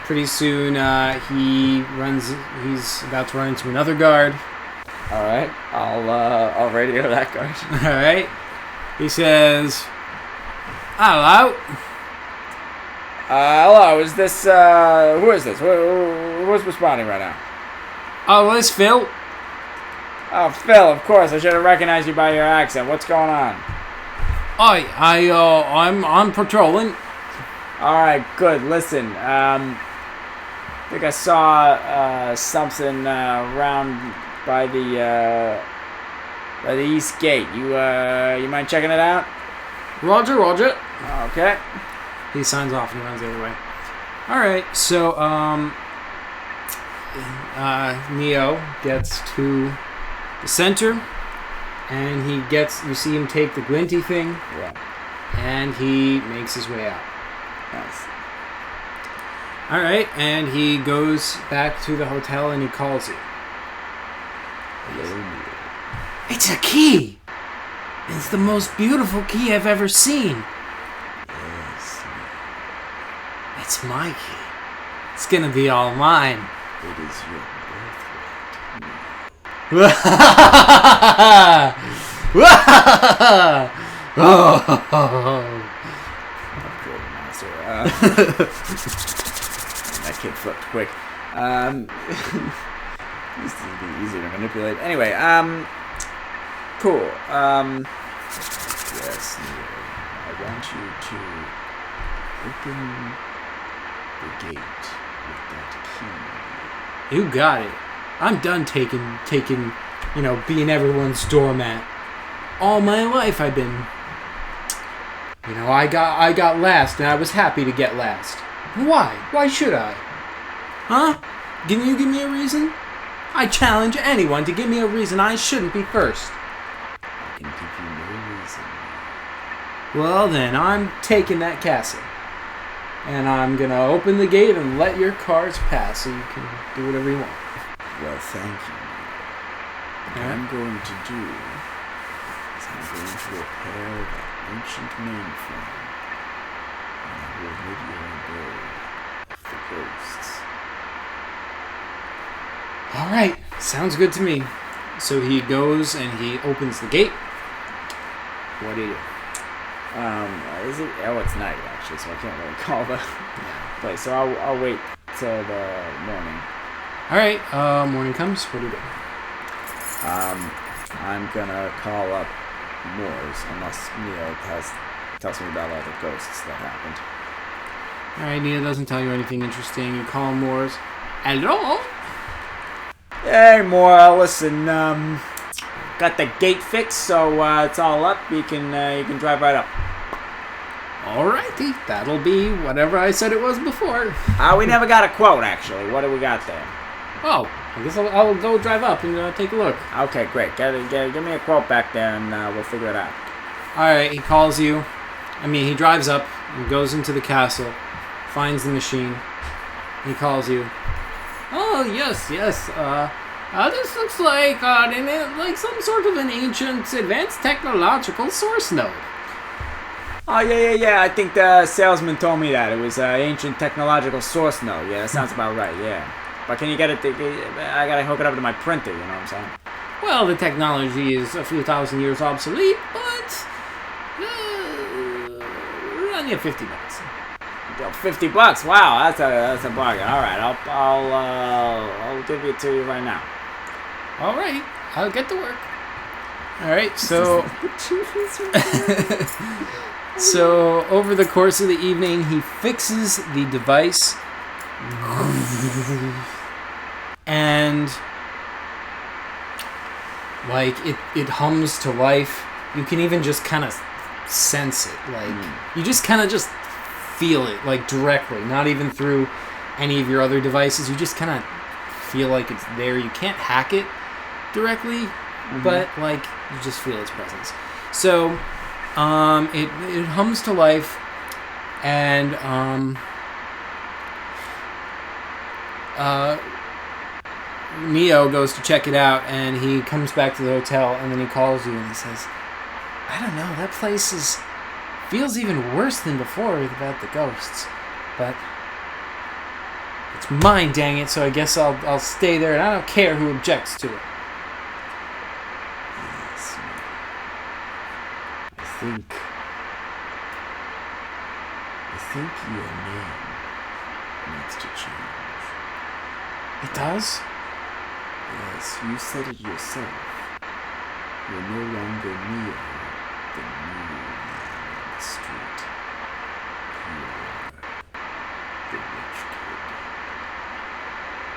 Speaker 1: Pretty soon, he's about to run into another guard.
Speaker 2: All right. I'll radio that guard.
Speaker 1: All right. He says, "Hello."
Speaker 2: Hello. Is this? Who is this? Who's responding right now?
Speaker 1: Oh, it's Phil.
Speaker 2: Oh, Phil. Of course. I should have recognized you by your accent. What's going on?
Speaker 1: I'm patrolling.
Speaker 2: All right. Good. Listen. I think I saw something around by the east gate. You mind checking it out?
Speaker 1: Roger.
Speaker 2: Okay.
Speaker 1: He signs off and he runs the other way. All right. So Neo gets to the center, and you see him take the glinty thing,
Speaker 2: Yeah.
Speaker 1: and he makes his way out.
Speaker 2: Nice.
Speaker 1: All right, and he goes back to the hotel and he calls you. It's a key. It's the most beautiful key I've ever seen.
Speaker 2: Yes.
Speaker 1: It's my key. It's gonna be all mine.
Speaker 2: It is your birthright. Good monster. That kid flipped quick. This is easier to manipulate. Anyway, cool. Yes, Neo. I want you to open the gate with that key.
Speaker 1: You got it. I'm done taking, being everyone's doormat. All my life I've been, I got last, and I was happy to get last. Why? Why should I? Huh? Can you give me a reason? I challenge anyone to give me a reason I shouldn't be first.
Speaker 2: I can give you no reason.
Speaker 1: Well then, I'm taking that castle. And I'm gonna open the gate and let your cars pass so you can do whatever you want.
Speaker 2: Well, thank you. What I'm going to do is I'm going to repair that ancient mainframe. And I will rid your abode of the ghosts.
Speaker 1: Alright, sounds good to me. So he goes and he opens the gate. What do you do?
Speaker 2: Is it? Oh, it's night actually, so I can't really call the place. So I'll wait till the morning.
Speaker 1: Alright, morning comes. What do you do?
Speaker 2: I'm gonna call up Moors unless Neo tells me about all the ghosts that happened.
Speaker 1: Alright, Neo doesn't tell you anything interesting. You call Moors. Hello?
Speaker 2: Hey, Moore, listen, got the gate fixed, so it's all up. You can drive right up.
Speaker 1: Alrighty, that'll be whatever I said it was before.
Speaker 2: We never got a quote, actually. What do we got there?
Speaker 1: Oh, I guess I'll go drive up and take a look.
Speaker 2: Okay, great. Give me a quote back there, and we'll figure it out.
Speaker 1: Alright, he calls you. He drives up and goes into the castle, finds the machine. He calls you. Oh, yes. This looks like some sort of an ancient advanced technological source node.
Speaker 2: Oh, yeah. I think the salesman told me that. It was an ancient technological source node. Yeah, that sounds about right, yeah. But can you get it? I gotta hook it up to my printer, you know what I'm saying?
Speaker 1: well, the technology is a few thousand years obsolete, but run you $50.
Speaker 2: $50. Wow, that's a bargain. All right, I'll give it to you right now.
Speaker 1: All right, I'll get to work. All right, so so over the course of the evening, he fixes the device, and like it hums to life. You can even just kind of sense it, like you just kind of just feel it, like directly, not even through any of your other devices. You just kind of feel like it's there. You can't hack it directly, but like you just feel its presence. So it hums to life, and Neo goes to check it out, and he comes back to the hotel, and then he calls you and he says, I don't know, that place feels even worse than before about the ghosts, but it's mine, dang it, so I guess I'll stay there, and I don't care who objects to it.
Speaker 2: Yes. I think your name needs to change.
Speaker 1: It does?
Speaker 2: Yes, you said it yourself. You're no longer Neo, the new man on the street. You're the rich kid.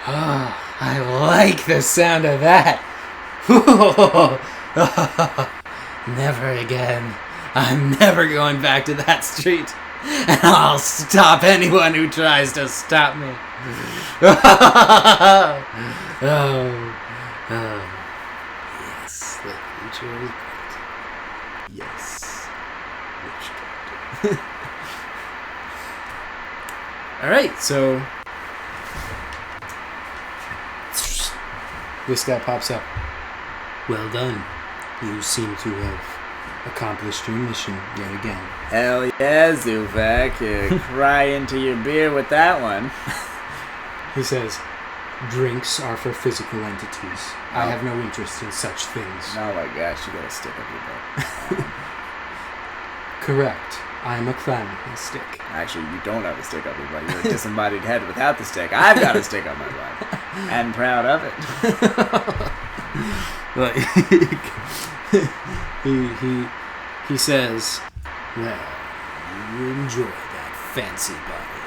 Speaker 1: Oh, I like the sound of that. Never again. I'm never going back to that street. And I'll stop anyone who tries to stop me. Yes, the future is bright.
Speaker 2: Yes, rich kid.
Speaker 1: Alright, so this guy pops up. Well done. You seem to have accomplished your mission yet again.
Speaker 2: Hell yeah, Zoovac. You cry into your beer with that one.
Speaker 1: He says, drinks are for physical entities. I have no interest in such things.
Speaker 2: Oh my gosh, you got a stick up your butt.
Speaker 1: Correct. I'm a clown with a stick.
Speaker 2: Actually, you don't have a stick up your butt. You're a disembodied head without the stick. I've got a stick up my butt. And proud of it.
Speaker 1: Like, he says, well, you enjoy that fancy body.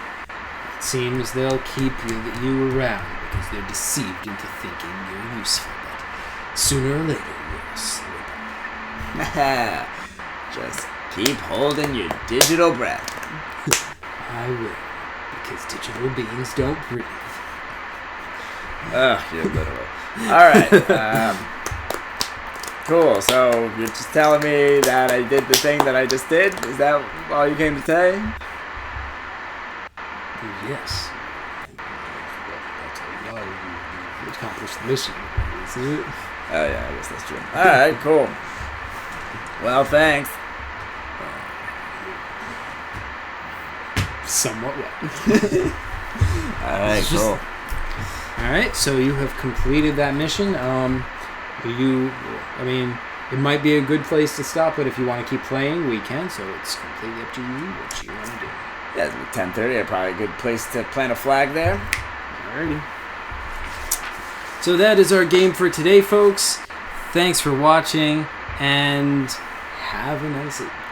Speaker 1: It seems they'll keep you around because they're deceived into thinking you're useful, but sooner or later you'll slip up.
Speaker 2: Just keep holding your digital breath.
Speaker 1: I will, because digital beings don't breathe.
Speaker 2: Ugh, you're literal. Alright, cool, so you're just telling me that I did the thing that I just did? Is that all you came to say?
Speaker 1: Yes. That's how you accomplished the mission, isn't it?
Speaker 2: Oh yeah, I guess that's true. Alright, cool. Well, thanks.
Speaker 1: Somewhat well.
Speaker 2: Alright, cool.
Speaker 1: Alright, so you have completed that mission. It might be a good place to stop, but if you want to keep playing, we can, so it's completely up to you what you want to do.
Speaker 2: Yeah, it's 10:30, probably a good place to plant a flag there.
Speaker 1: Alrighty. So that is our game for today, folks. Thanks for watching, and have a nice evening.